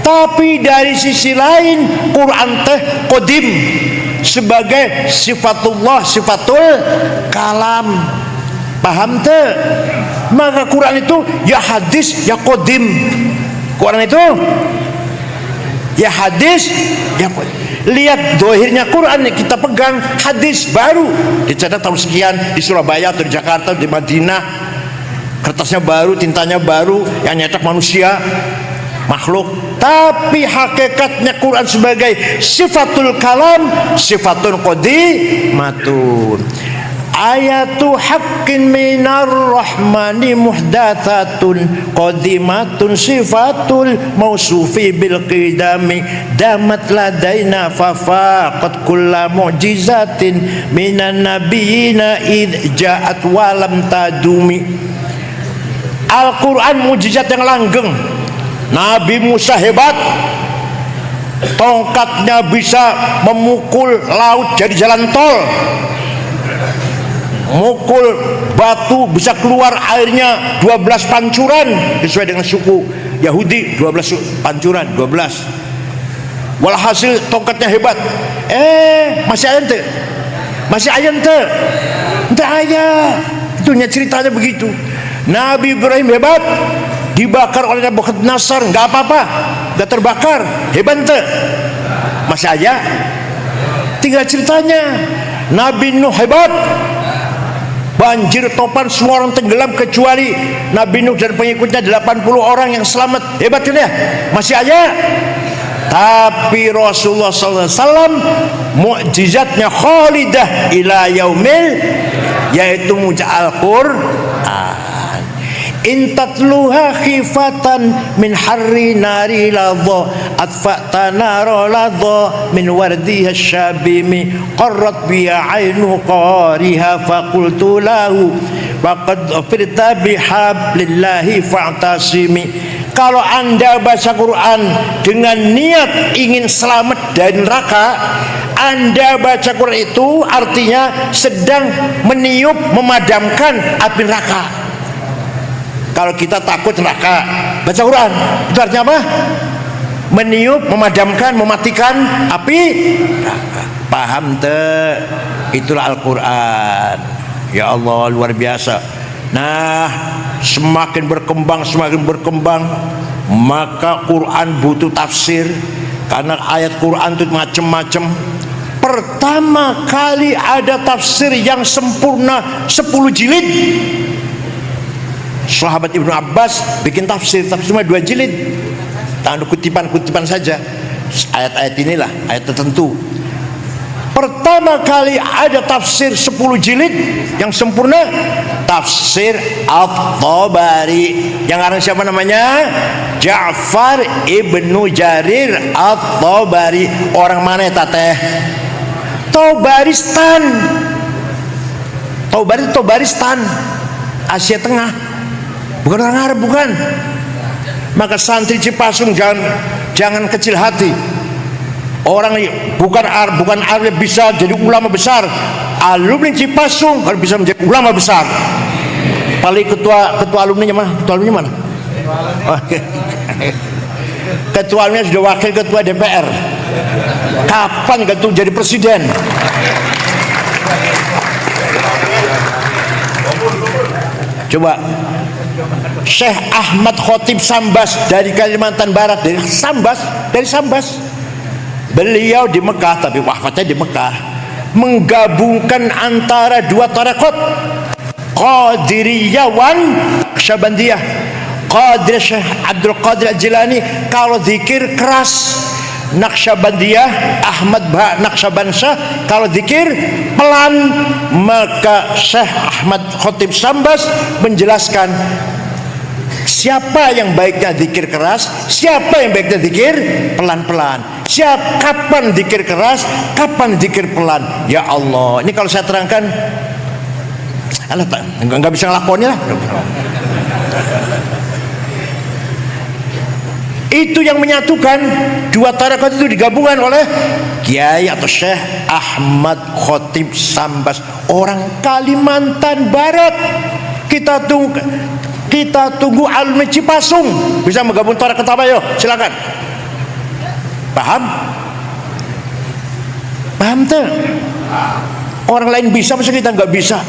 Tapi dari sisi lain Quran teh qadim, sebagai sifatullah, sifatul kalam. Paham teh? Maka Quran itu ya hadis ya qadim. Quran itu ya hadis ya qadim. Lihat dohirnya Quran yang kita pegang, hadis baru dicetak tahun sekian di Surabaya atau di Jakarta, di Madinah. Kertasnya baru, tintanya baru, yang nyetak manusia, makhluk. Tapi hakikatnya Quran sebagai sifatul kalam, sifatul qadimatun. Ayatu haqqin minar rahmani muhdatsatun qadimatun sifatul mausufi bil qidami damat ladaina fafaqat kulla mu'jizatin minan nabiyina id ja'at walam tadumi. Al-Quran mujizat yang langgeng. Nabi Musa hebat, tongkatnya bisa memukul laut jadi jalan tol, mukul batu bisa keluar airnya 12 pancuran sesuai dengan suku Yahudi. 12 pancuran, 12. Walhasil tongkatnya hebat. Masih ayam teh, masih ayam teh, entah ayah. Itunya ceritanya begitu. Nabi Ibrahim hebat, dibakar oleh Nabukadnezar, nggak apa-apa, nggak terbakar, hebat tuh, masih aja. Tinggal ceritanya. Nabi Nuh hebat, banjir topan semua orang tenggelam kecuali Nabi Nuh dan pengikutnya 80 orang yang selamat, hebat kan ya, masih aja. Tapi Rasulullah SAW mukjizatnya khalidah ila yaumil, yaitu muja Al-Qur'an. Intatluha khifatan min harri nari ladha atfa'tana ladha min wardiha syabimi qarrat biya ainu qariha faqultu lahu waqad firta bihablillahi fa'tasimi. Kalau anda baca Quran dengan niat ingin selamat dari neraka, anda baca Quran itu artinya sedang meniup, memadamkan api neraka. Kalau kita takut neraka, baca Quran itu artinya apa? meniup, memadamkan, mematikan api neraka. Paham te? Itulah Al-Quran. Ya Allah, luar biasa. Nah, semakin berkembang, maka Quran butuh tafsir, karena ayat Quran itu macam-macam. Pertama kali ada tafsir yang sempurna 10 jilid. Sahabat Ibnu Abbas bikin tafsir cuma 2 jilid. Tangan kutipan-kutipan saja. Ayat-ayat inilah, ayat tertentu. Pertama kali ada tafsir 10 jilid yang sempurna, tafsir At-Tabari. Yang arang siapa namanya? Ja'far ibnu Jarir At-Tabari. Orang mana teh? Tabaristan. Tabaristan, Asia Tengah. Bukan orang Arab, bukan. Maka santri Cipasung jangan kecil hati. Orang bukan Arab bisa jadi ulama besar. Alumni Cipasung harus bisa menjadi ulama besar. Paling ketua alumninya mana? Ketua alumninya mana? Ketua alumninya sudah wakil ketua DPR. Kapan ketua jadi presiden? Coba Syekh Ahmad Khotib Sambas dari Kalimantan Barat, dari Sambas. Beliau di Mekah, tapi wafatnya di Mekah, menggabungkan antara 2 tarekat, Qadiriyah wan Naqsyabandiyah. Qadir Syekh Abdul Qadir Al-Jilani kalau zikir keras, Naqsyabandiyah Ahmad Naqsyabansyah kalau zikir pelan. Maka Syekh Ahmad Khotib Sambas menjelaskan siapa yang baiknya zikir keras, siapa yang baiknya zikir pelan-pelan. Kapan zikir keras, kapan zikir pelan. Ya Allah, ini kalau saya terangkan, nggak bisa ngelakonnya lah. Itu yang menyatukan 2 tarekat itu digabungkan oleh Kiai atau Syekh Ahmad Khotib Sambas, orang Kalimantan Barat. Kita tunggu alumni Cipasung bisa menggabung tarekat apa? Yo, silakan. Paham tuh? Orang lain bisa, masa kita nggak bisa?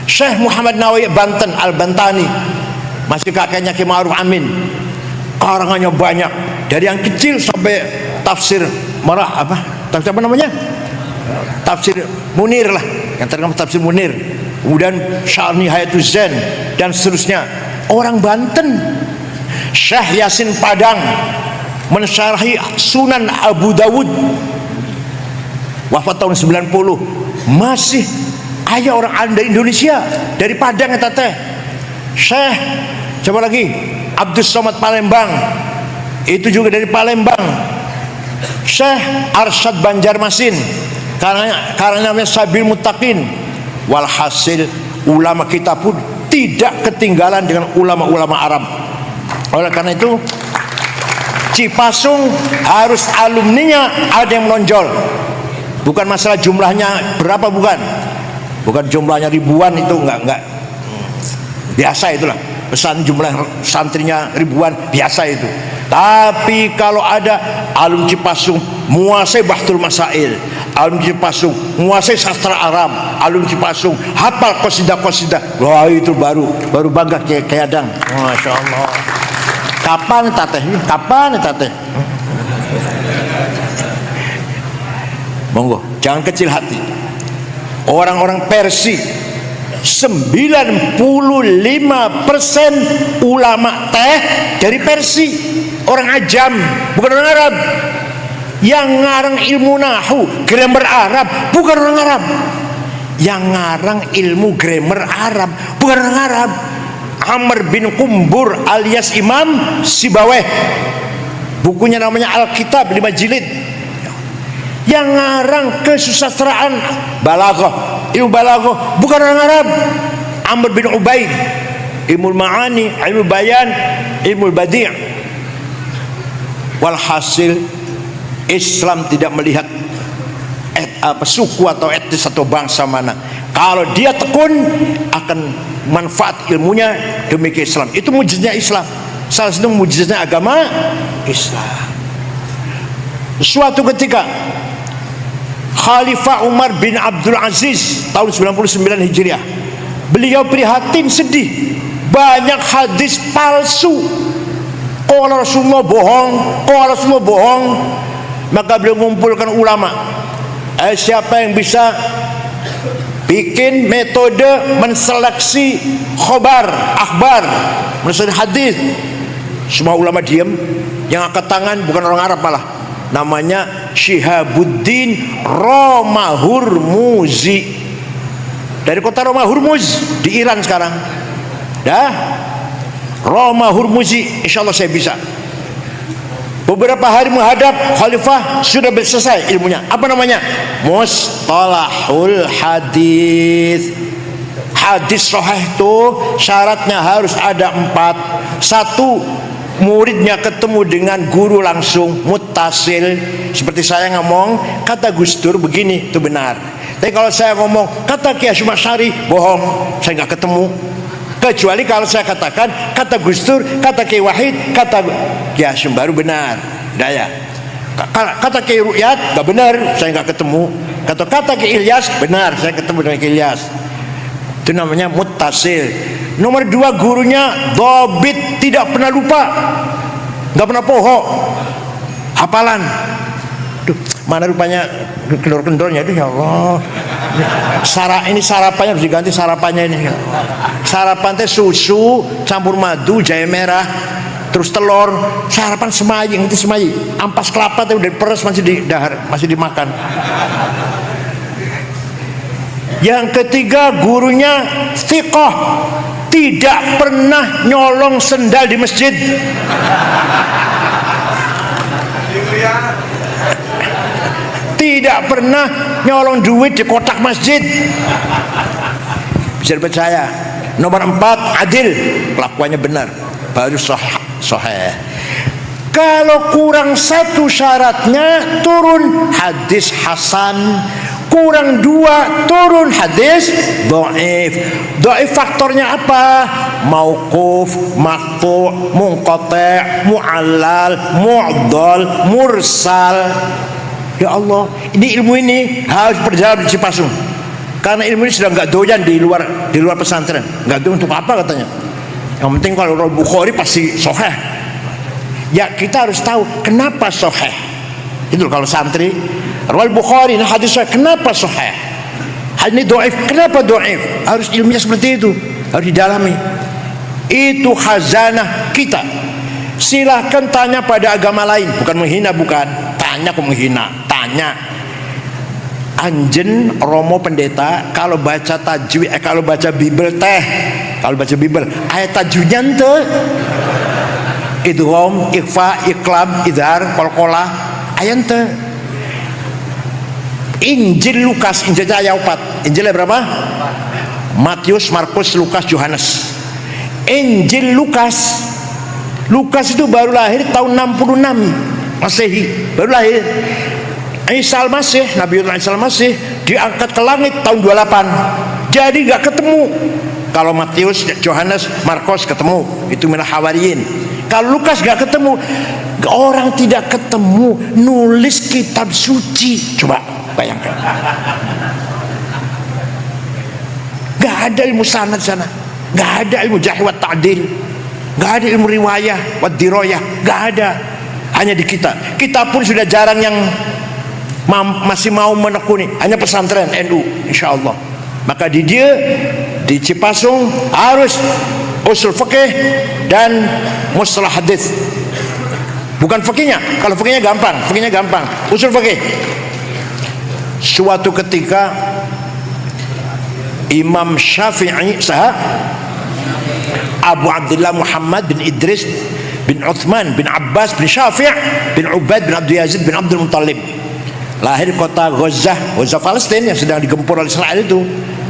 Syekh Muhammad Nawawi Banten Al-Bantani, masih kakeknya Ki Ma'ruf Amin, karangannya banyak, dari yang kecil sampai tafsir tafsir apa namanya? Tafsir Munir lah, yang terkenal tafsir Munir. Kemudian Syarh Nihayatul Zain dan seterusnya. Orang Banten. Syekh Yasin Padang mensyarahi Sunan Abu Dawud, wafat tahun 90. Masih ayah orang anda Indonesia dari Padang ya teh. Syekh coba lagi Abdus Somad Palembang, itu juga dari Palembang. Syekh Arsyad Banjarmasin, karena namanya Sabil Muttaqin. Walhasil ulama kita pun tidak ketinggalan dengan ulama-ulama Arab. Oleh karena itu Cipasung harus alumninya ada yang menonjol. Bukan masalah jumlahnya berapa, bukan jumlahnya ribuan, itu enggak biasa itulah. Pesan jumlah santrinya ribuan biasa itu. Tapi kalau ada alumni Cipasung menguasai Bahtul Masail, alumni Cipasung menguasai sastra Arab, alumni Cipasung hafal qasidah-qasidah, wah itu baru bangga kayak Adang. Masya Allah. Kapan tateh? Monggo, jangan kecil hati. Orang-orang Persia 95% ulama teh dari Persia, orang ajam, bukan orang Arab. Yang ngarang ilmu nahu, grammar Arab, bukan orang Arab. Yang ngarang ilmu grammar Arab, bukan orang Arab. Amr bin Kumbur alias Imam Sibaweh, bukunya namanya Alkitab 5 jilid. Yang ngarang kesusastraan balaghah, ilmu balaghah, bukan orang Arab. Amr bin Ubaid, ilmu ma'ani, ilmu bayan, ilmu badi'. Walhasil Islam tidak melihat suku atau etnis atau bangsa mana. Kalau dia tekun akan manfaat ilmunya demi Islam. Itu mujizatnya Islam. salah satu mukjizatnya agama Islam. Suatu ketika Khalifah Umar bin Abdul Aziz tahun 99 Hijriah, beliau prihatin, sedih, banyak hadis palsu. Qala Rasulullah bohong, qala Rasulullah bohong. Maka beliau mengumpulkan ulama, siapa yang bisa bikin metode menseleksi akhbar, menseleksi hadis. Semua ulama diam, yang angkat tangan bukan orang Arab malah, namanya Syihabuddin Roma Hurmuzi, dari kota Roma Hurmuz di Iran sekarang. Roma Hurmuzi, insya Allah saya bisa. Beberapa hari menghadap Khalifah sudah selesai ilmunya. Apa namanya? Mustalahul hadis. Hadis sahih itu syaratnya harus ada 4. 1, muridnya ketemu dengan guru langsung, muttasil. Seperti saya ngomong, kata Gus Dur begini, itu benar. Tapi kalau saya ngomong kata Kiai Hasyim Asy'ari, bohong, saya nggak ketemu. Kecuali kalau saya katakan kata Gus Dur, kata Kiai Wahid, kata Kiai Hasyim, baru benar. Daya. Kata Kiai Ru'yat nggak benar, saya nggak ketemu. Kata Kiai Ilyas benar, saya ketemu dengan Kiai Ilyas. Itu namanya muttasil. Nomor 2, gurunya dhabit, tidak pernah lupa, nggak pernah poho, hafalan. Duh, mana rupanya kendor-kendornya itu, ya Allah. Ini sarapannya harus diganti, sarapannya ini. Sarapan teh susu campur madu, jahe merah, terus telur. Sarapan semayi, itu semayi. Ampas kelapa teh udah peres, masih di dahar, masih dimakan. Yang ketiga, gurunya thiqah, tidak pernah nyolong sendal di masjid. Tidak pernah nyolong duit di kotak masjid. Bisa dipercaya. Nomor 4, adil, kelakuannya benar, baru sahih. Kalau kurang 1 syaratnya, turun hadis hasan. Kurang 2, turun hadis dhaif. Dhaif faktornya apa? Mauquf, maqtu', munqati', mu'allal, mu'dhal, mursal. Ya Allah, ini ilmu ini harus berjalan di Cipasung. Karena ilmu ini sudah nggak doyan di luar pesantren. Nggak doyan untuk apa katanya. Yang penting kalau Bukhari pasti sahih. Ya kita harus tahu kenapa sahih. Itu kalau santri, Rawal Bukhari, nah hadis sahih, kenapa sahih? Hadis ini dhaif, kenapa dhaif? Harus ilmunya seperti itu, harus didalami. Itu khazanah kita. Silahkan tanya pada agama lain, bukan menghina, bukan. Tanya kok menghina, tanya. Anjen Romo pendeta kalau baca tajwid, kalau baca Bible teh, kalau baca Bible ayat tajwidnya ente idgham, ikhfa, iqlab, idhar, qalqalah, ayat ente. Injil Lukas, Injilnya ayat 4. Injilnya berapa? Matius, Markus, Lukas, Yohanes. Injil Lukas itu baru lahir tahun 66 Masehi, baru lahir. Isa al-Masih, Nabiullah Isa al-Masih diangkat ke langit tahun 28. Jadi nggak ketemu. Kalau Matius, Yohanes, Markus ketemu, itu minal hawariyin. Kalau Lukas nggak ketemu. Orang tidak ketemu nulis kitab suci, coba bayangkan. Nggak ada ilmu sanad sana, nggak ada ilmu jarh wa ta'dil, nggak ada ilmu riwayah wa diroyah, nggak ada. Hanya di kita pun sudah jarang yang masih mau menekuni, hanya pesantren NU insya Allah. Maka di Cipasung harus usul fikih dan mustalah hadis. Bukan fikihnya, kalau fikihnya gampang, usul fikih. Suatu ketika Imam Syafi'i Abu Abdullah Muhammad bin Idris bin Uthman bin Abbas bin Syafi' bin Ubaid bin Abdul Yazid bin Abdul Muttalib, lahir kota Gaza Palestina yang sedang digempur oleh Israel itu.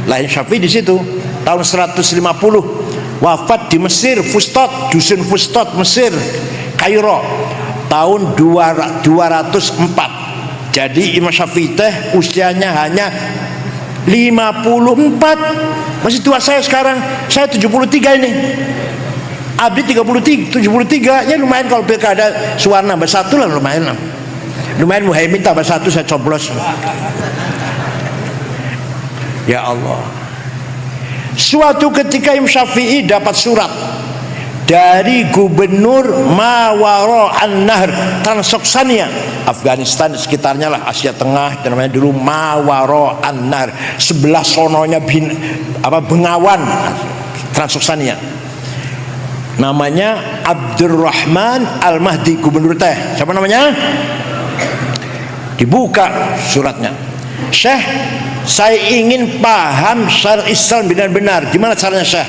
Lahir Syafi'i di situ tahun 150, wafat di Mesir, Fustat, dusun Fustat, Mesir, Kairo tahun 204. Jadi Imam Syafi'i teh usianya hanya 54, masih tua saya sekarang, saya 73 ini. Abdi 73 ya lumayan kalau pilkada Suwarna bersatu lah, lumayan Muhaimin tambah satu saya coblos. Ya Allah, suatu ketika Imam Syafi'i dapat surat dari gubernur Mawaro An-Nahr, Transoksania, Afghanistan sekitarnya lah, Asia Tengah, namanya dulu Mawaro An-Nahr, sebelah sononya Bengawan, Transoksania. Namanya Abdurrahman Al-Mahdi, gubernur teh. Siapa namanya? Dibuka suratnya. Syekh, saya ingin paham syariat Islam benar-benar. Gimana caranya Syekh?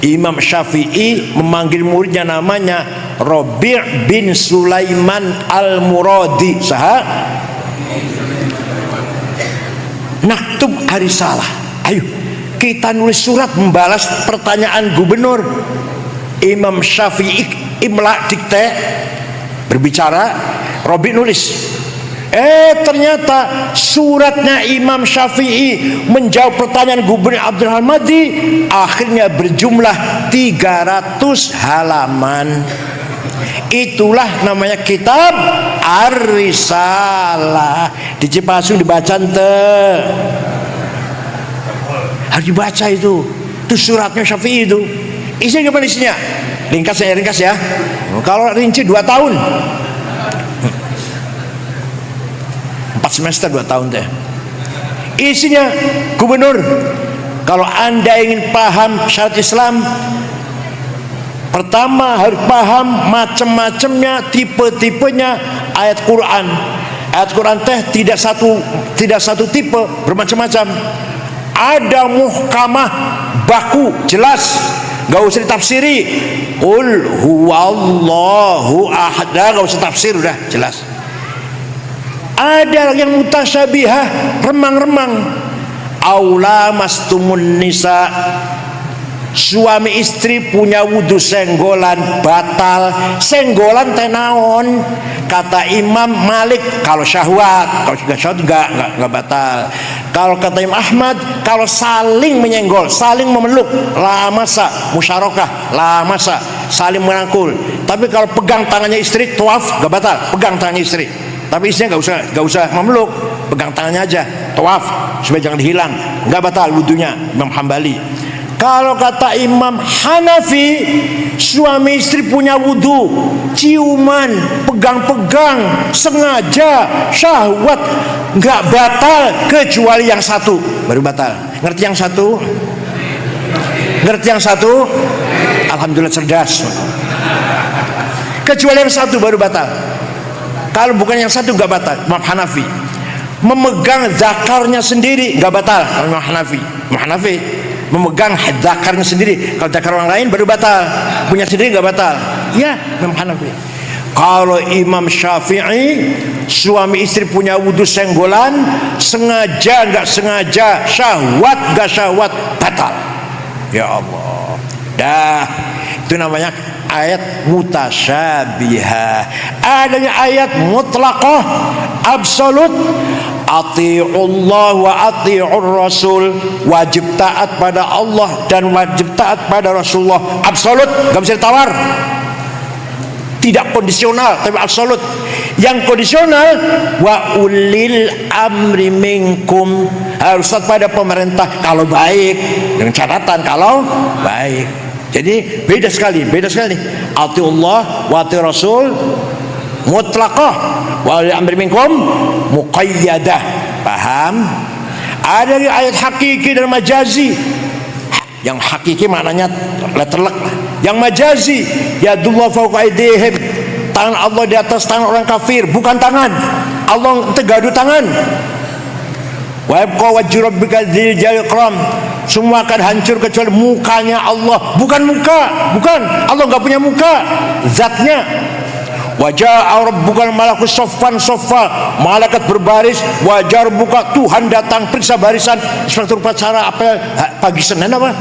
Imam Syafi'i memanggil muridnya namanya Rabi' bin Sulaiman Al-Muradi. Saha? Naktub arisalah. Ayo kita nulis surat membalas pertanyaan gubernur. Imam Syafi'i imla dikte berbicara, Rabi' nulis. Ternyata suratnya Imam Syafi'i menjawab pertanyaan Gubernur Abdurrahman Mahdi akhirnya berjumlah 300 halaman. Itulah namanya kitab Ar-Risalah. Di Cipasung dibaca ente. Harus dibaca itu. Itu suratnya Syafi'i itu. Isinya gimana isinya? Ringkas ya. Kalau rinci 2 tahun. 4 semester 2 tahun teh. Isinya, gubernur, kalau Anda ingin paham syariat Islam, pertama harus paham macam-macamnya, tipe-tipenya ayat Quran. Ayat Quran teh tidak satu tipe, bermacam-macam. Ada muhkamah, baku, jelas, gak usah ditafsiri. Qul huwallahu ahad, gak usah tafsir, udah jelas. Ada yang mutasyabihah, remang-remang. Aula mastumun nisa, suami istri punya wudu senggolan batal. Senggolan tenaon, kata Imam Malik kalau syahwat, kalau sudah syahwat enggak batal. Kalau kata Imam Ahmad, kalau saling menyenggol, saling memeluk, la masa, musyarakah, la masa, saling merangkul. Tapi kalau pegang tangannya istri, tawaf enggak batal, pegang tangannya istri. Tapi istrinya gak usah memeluk, pegang tangannya aja, tawaf supaya jangan hilang, nggak batal wudunya. Imam Hambali. Kalau kata Imam Hanafi, suami istri punya wudu, ciuman, pegang-pegang, sengaja, syahwat, nggak batal kecuali yang satu, baru batal. Ngerti yang satu? Ngerti yang satu? Alhamdulillah cerdas. Kecuali yang satu baru batal. Kalau bukan yang satu nggak batal. Imam Hanafi. Memegang zakarnya sendiri nggak batal. Imam Hanafi. Memegang zakarnya sendiri. Kalau zakar orang lain baru batal. Punya sendiri nggak batal. Ya, Imam Hanafi. Kalau Imam Syafi'i, suami istri punya wudu senggolan, sengaja nggak sengaja, syahwat nggak syahwat, batal. Ya Allah. Dah, itu namanya ayat mutasyabihah. Adanya ayat mutlaqah, absolut. Ati'ullah wa ati'ur rasul, wajib taat pada Allah dan wajib taat pada Rasulullah, absolut, gak bisa ditawar. Tidak kondisional tapi absolut. Yang kondisional, wa ulil amri minkum, harus taat pada pemerintah kalau baik, dengan catatan kalau baik. Jadi beda sekali. Atiullah wa ati Rasul mutlaqah, wa amri minkum muqayyadah. Paham? Ada ayat hakiki dan majazi. Yang hakiki maknanya letterlek. Yang majazi, yadullah fawqa aydihim, tangan Allah di atas tangan orang kafir, bukan tangan Allah tegadu tangan. Wa yabqa wajhu rabbika dzil jalali ikram, semua akan hancur kecuali mukanya Allah. Bukan muka, bukan, Allah nggak punya muka, zatnya. Wajah rabbuka malakus soffan soffa, malaikat berbaris. Wajah rabbuka, Tuhan datang periksa barisan seperti upacara apa pagi Senin apa?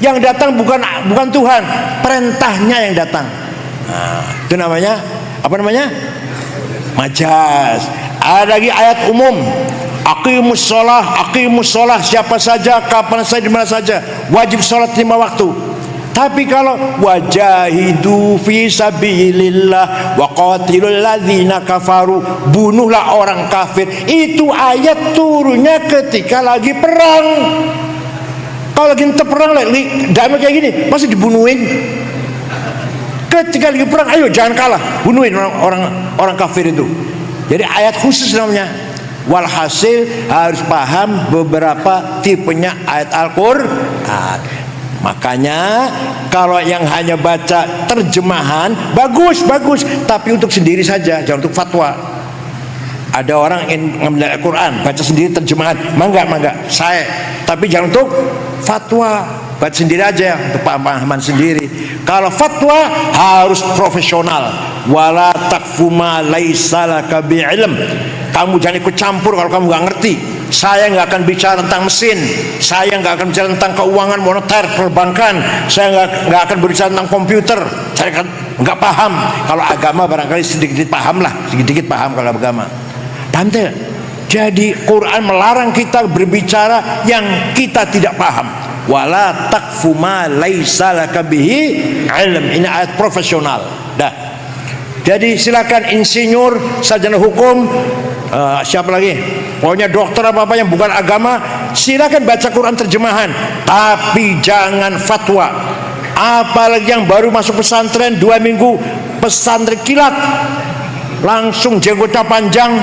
Yang datang bukan Tuhan, perintahnya yang datang. Nah, itu namanya apa namanya? Majaz. Ada lagi ayat umum. Aqimus sholah, siapa saja, kapan saja, di mana saja, wajib sholat 5 waktu. Tapi kalau wajahidu fi sabilillah wa qatilul ladzina kafaru, bunuhlah orang kafir, itu ayat turunnya ketika lagi perang. Kalau lagi perang, damai kayak gini masih dibunuhin. Ketika lagi perang, ayo jangan kalah, bunuhin orang kafir itu. Jadi ayat khusus namanya. Walhasil harus paham beberapa tipenya ayat Al-Qur'an. Makanya kalau yang hanya baca terjemahan bagus, tapi untuk sendiri saja, jangan untuk fatwa. Ada orang ingin mengambil Al-Quran baca sendiri terjemahan, mangga saya, tapi jangan untuk fatwa, baca sendiri aja untuk pemahaman sendiri. Kalau fatwa harus profesional. Wala taqfu ma laisa laka bi'ilm. Kamu jangan ikut campur kalau kamu nggak ngerti. Saya nggak akan bicara tentang mesin, saya nggak akan bicara tentang keuangan moneter perbankan, saya nggak akan berbicara tentang komputer, saya nggak paham. Kalau agama barangkali sedikit paham lah, sedikit paham kalau agama. Paham tidak? Jadi Quran melarang kita berbicara yang kita tidak paham. Wala taqfu ma laisa laka bihi ilm. Ini ayat profesional. Dah. Jadi silakan insinyur, sarjana hukum, siapa lagi? Pokoknya dokter apa yang bukan agama, silakan baca Quran terjemahan, tapi jangan fatwa. Apalagi yang baru masuk pesantren 2 minggu, pesantren kilat, langsung jenggotnya panjang,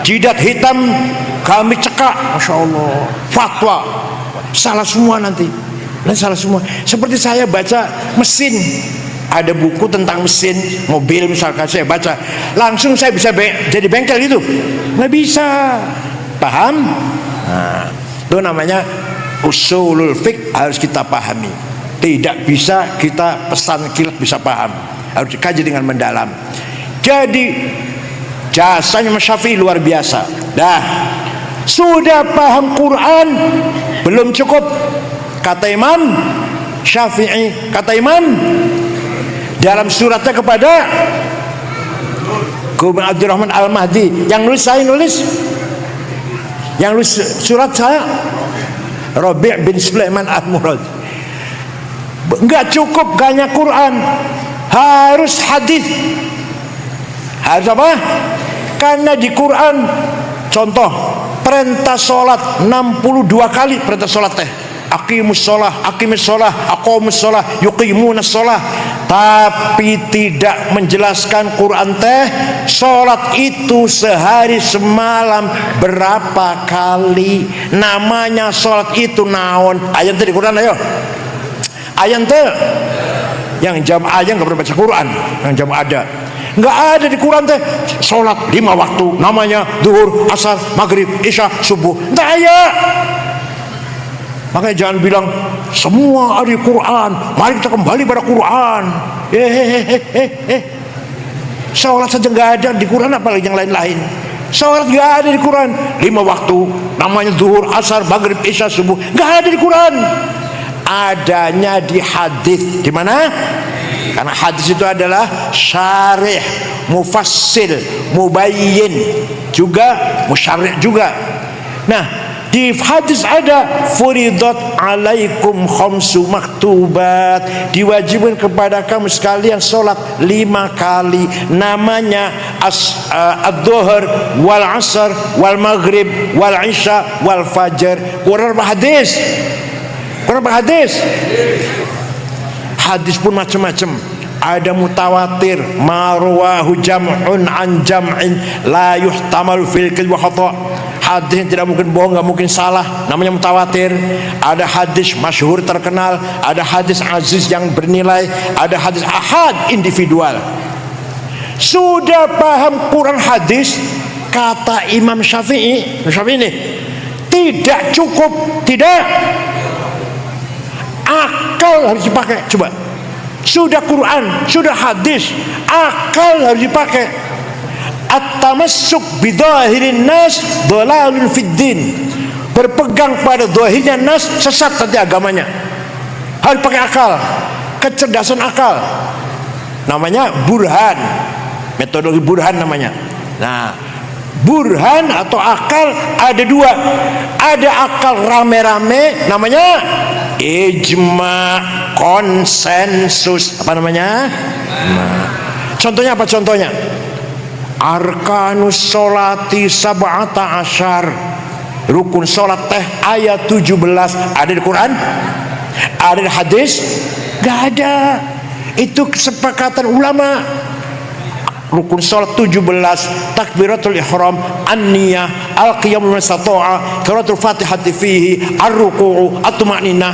jidat hitam, gamis cekak, masya Allah, fatwa, salah semua nanti salah semua. Seperti saya baca mesin, ada buku tentang mesin mobil misalkan, saya baca langsung saya bisa jadi bengkel gitu, nggak bisa. Paham? Nah, itu namanya usulul fiqh, harus kita pahami. Tidak bisa kita pesan kilat bisa paham, harus dikaji dengan mendalam. Jadi jasanya Imam Syafi'i luar biasa. Dah, sudah paham Quran belum cukup, kata Imam Syafi'i, kata Imam dalam suratnya kepada Gubernur Abdurrahman Al-Mahdi, yang nulis saya nulis, yang nulis surat saya Rabi' bin Sulaiman Al-Murad. Enggak cukup hanya Quran, harus hadis. Harus apa? Karena di Quran, contoh perintah sholat 62 kali perintah sholat teh. Aqimus sholah, aqamus sholah, yuqimunas sholah. Tapi tidak menjelaskan Quran teh sholat itu sehari semalam berapa kali. Namanya sholat itu naon? Ayat di Quran, ayo. Ayat teh yang jam ayat nggak pernah baca Quran, yang jam ada. Nggak ada di Quran teh sholat 5 waktu, namanya duhur, asar, maghrib, isya, subuh. Nggak ada. Makanya jangan bilang semua ada di Quran, mari kita kembali pada Quran. Sholat saja nggak ada di Quran, apalagi yang lain-lain. Sholat nggak ada di Quran, 5 waktu, namanya duhur, asar, maghrib, isya, subuh, nggak ada di Quran. Adanya di hadis. Di mana? Karena hadis itu adalah syarih, mufassil, mubayyin, juga musyarih juga. Nah, di hadis ada furidat alaikum khamsu maktubat, diwajibkan kepada kamu sekalian sholat 5 kali, namanya ad-dhuhr wal asr wal maghrib wal isya wal fajr. Quran apa hadis? Quran apa hadis? Hadis pun macam-macam. Ada mutawatir, marwahu jam'un an jam'in la yuhtamalu fil kadhib wa khata'. Hadis yang tidak mungkin bohong, nggak mungkin salah, namanya mutawatir. Ada hadis masyhur terkenal, ada hadis aziz yang bernilai, ada hadis ahad individual. Sudah paham Quran hadis, kata Imam Syafi'i, ini tidak cukup, tidak. Akal harus dipakai. Coba, sudah Quran, sudah hadis, akal harus dipakai. At-tamassuk bidhahirin nas dhalalun fid din. Berpegang pada zahirnya nas, sesat nanti agamanya. Harus pakai akal, kecerdasan akal. Namanya burhan, metodologi burhan namanya. Nah, burhan atau akal ada 2. Ada akal rame-rame, namanya ijma, konsensus. Apa namanya? Contohnya apa contohnya? Arkanus sholati sab'ata asyar, rukun sholat teh ayat 17. Ada di Quran? Ada di hadis? Gak ada. Itu kesepakatan ulama. Rukun sholat 17, takbiratul ihram, an-niyah, al-qiyam liman istata'a, qiraatul fatihati fihi, ar-ruku'u, at-tuma'ninah.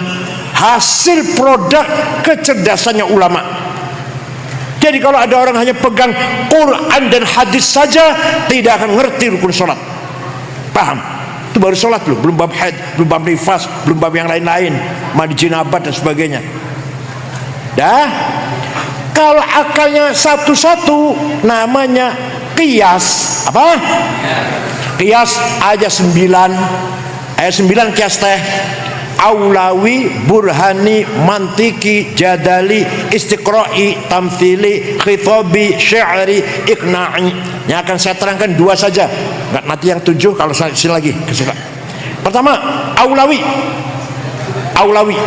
Hasil produk kecerdasannya ulama. Jadi kalau ada orang hanya pegang Quran dan hadis saja, tidak akan ngerti rukun sholat. Paham? Itu baru sholat loh, belum bab haid, belum bab nifas, belum bab yang lain-lain, mandi jinabat dan sebagainya. Dah. Kalau akalnya satu-satu, namanya qiyas. Apa? Qiyas ayat 9. Ayat 9 qiyas teh aulawi, burhani, mantiki, jadali, istiqra'i, tamthili, khitabi, syi'ri, iqna'i. Yang akan saya terangkan 2 saja. Enggak, nanti yang 7 kalau saya sini lagi. Pertama, aulawi. Aulawi.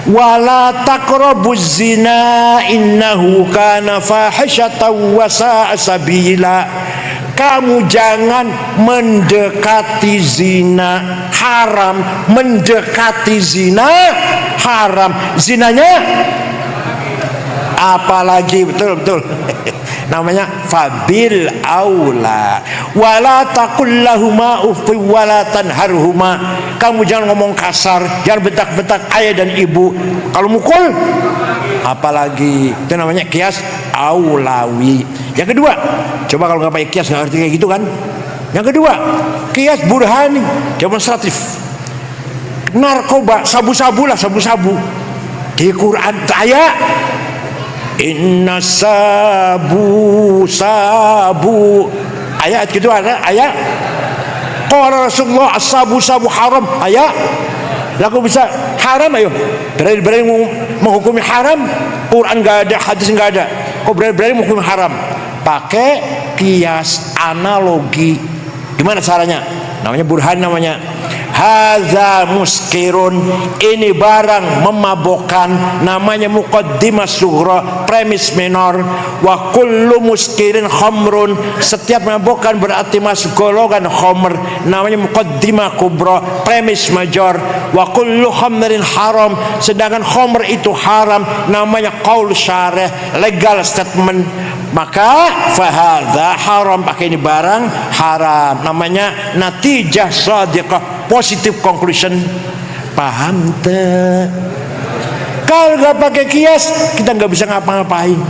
Wala taqrabuz zina innahu kana fahisyatan wa sa'a sabila. Kamu jangan mendekati zina, haram. Mendekati zina haram, zinanya apalagi, betul namanya fabil aula. Wala taqul lahuma uffi wala tanharhuma. Kamu jangan ngomong kasar, jangan bentak-bentak ayah dan ibu. Kalau mukul apalagi. Itu namanya qiyas aulawi. Yang kedua, coba kalau nggak pakai qiyas nggak ngerti kayak gitu kan. Yang kedua, qiyas burhani, demonstratif. Narkoba, sabu-sabu lah, sabu-sabu. Di Quran ayat inna sabu ayat gitu, ada ayat qala Rasulullah as-sabu haram, ayat. Lalu bisa haram, ayo berani menghukumi haram. Quran nggak ada, hadis nggak ada, kok berani menghukumi haram? Pakai qiyas, analogi. Gimana caranya? Namanya burhan, namanya hadza muskirun, ini barang memabokkan, namanya muqaddimah sughra, premis minor. Wa kullu muskirin khamrun, setiap memabokkan berarti masuk golongan khamr, namanya muqaddimah kubra, premis major. Wa kullu khamrin haram, sedangkan khamr itu haram, namanya qaul syarih, legal statement. Maka fahadza haram, pakai ini barang haram, namanya natijah shadiqah, positive conclusion. Paham tak? Kalau nggak pakai kias, kita nggak bisa ngapa-ngapain.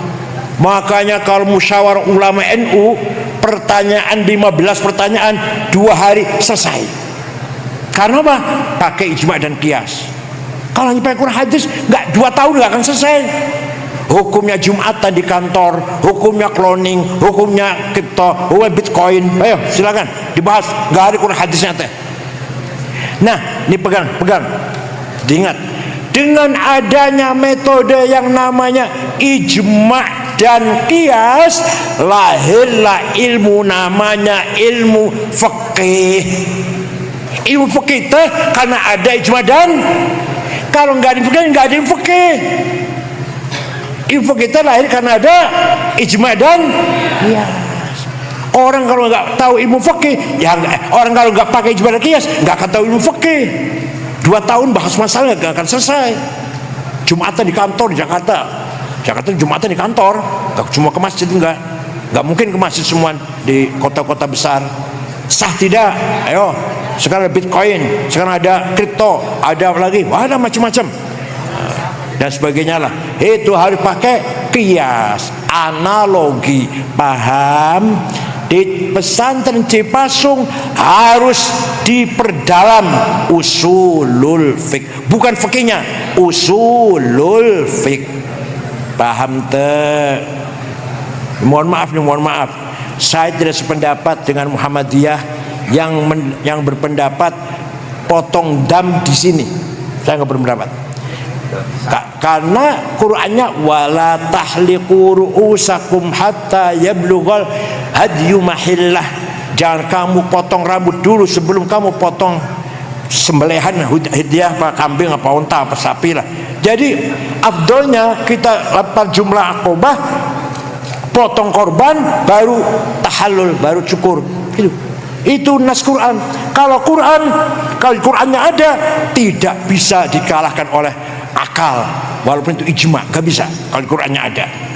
Makanya kalau musyawarah ulama NU, pertanyaan 15 pertanyaan 2 hari selesai. Karena apa? Pakai ijma dan kias. Kalau hanya pakai Quran hadis, nggak 2 tahun nggak akan selesai. Hukumnya Jumatan di kantor, hukumnya cloning, hukumnya kripto, hukumnya bitcoin. Ayo silakan dibahas. Nggak ada Quran hadisnya teh. Nah, ini pegang. Diingat, dengan adanya metode yang namanya ijma dan qiyas, lahirlah ilmu namanya ilmu fikih. Ilmu fikih itu karena ada ijma dan, kalau nggak ada fikih nggak ada ilmu fikih. Ilmu kita lahir karena ada ijma dan qiyas. Orang kalau nggak tahu ilmu fikih, ya orang kalau nggak pakai ijma dan qiyas, nggak akan tahu ilmu fikih. 2 tahun bahas masalah nggak akan selesai. Jumatan di kantor di Jakarta Jumatan di kantor, nggak cuma ke masjid, nggak mungkin ke masjid semua di kota-kota besar. Sah tidak? Ayo, sekarang ada bitcoin, sekarang ada kripto, ada apa lagi? Wah, ada macam-macam dan sebagainya lah. Itu harus pakai qiyas, analogi. Paham? Di pesantren Cipasung harus diperdalam usulul fiqh, bukan fikihnya, usulul fiqh. Paham tak? Mohon maaf, saya tidak sependapat dengan Muhammadiyah yang berpendapat potong dam di sini. Saya nggak berpendapat. Karena Qur'annya wala tahliqu ru'usakum hatta yablughal hadyu mahillah. Jangan kamu potong rambut dulu sebelum kamu potong sembelihan hadiah apa kambing apa unta apa sapi lah. Jadi afdolnya kita lapar jumlah akobah, potong korban, baru tahallul, baru cukur. Itu nas Quran. Kalau Qurannya ada, tidak bisa dikalahkan oleh akal, walaupun itu ijma, gak bisa kalau Qurannya ada.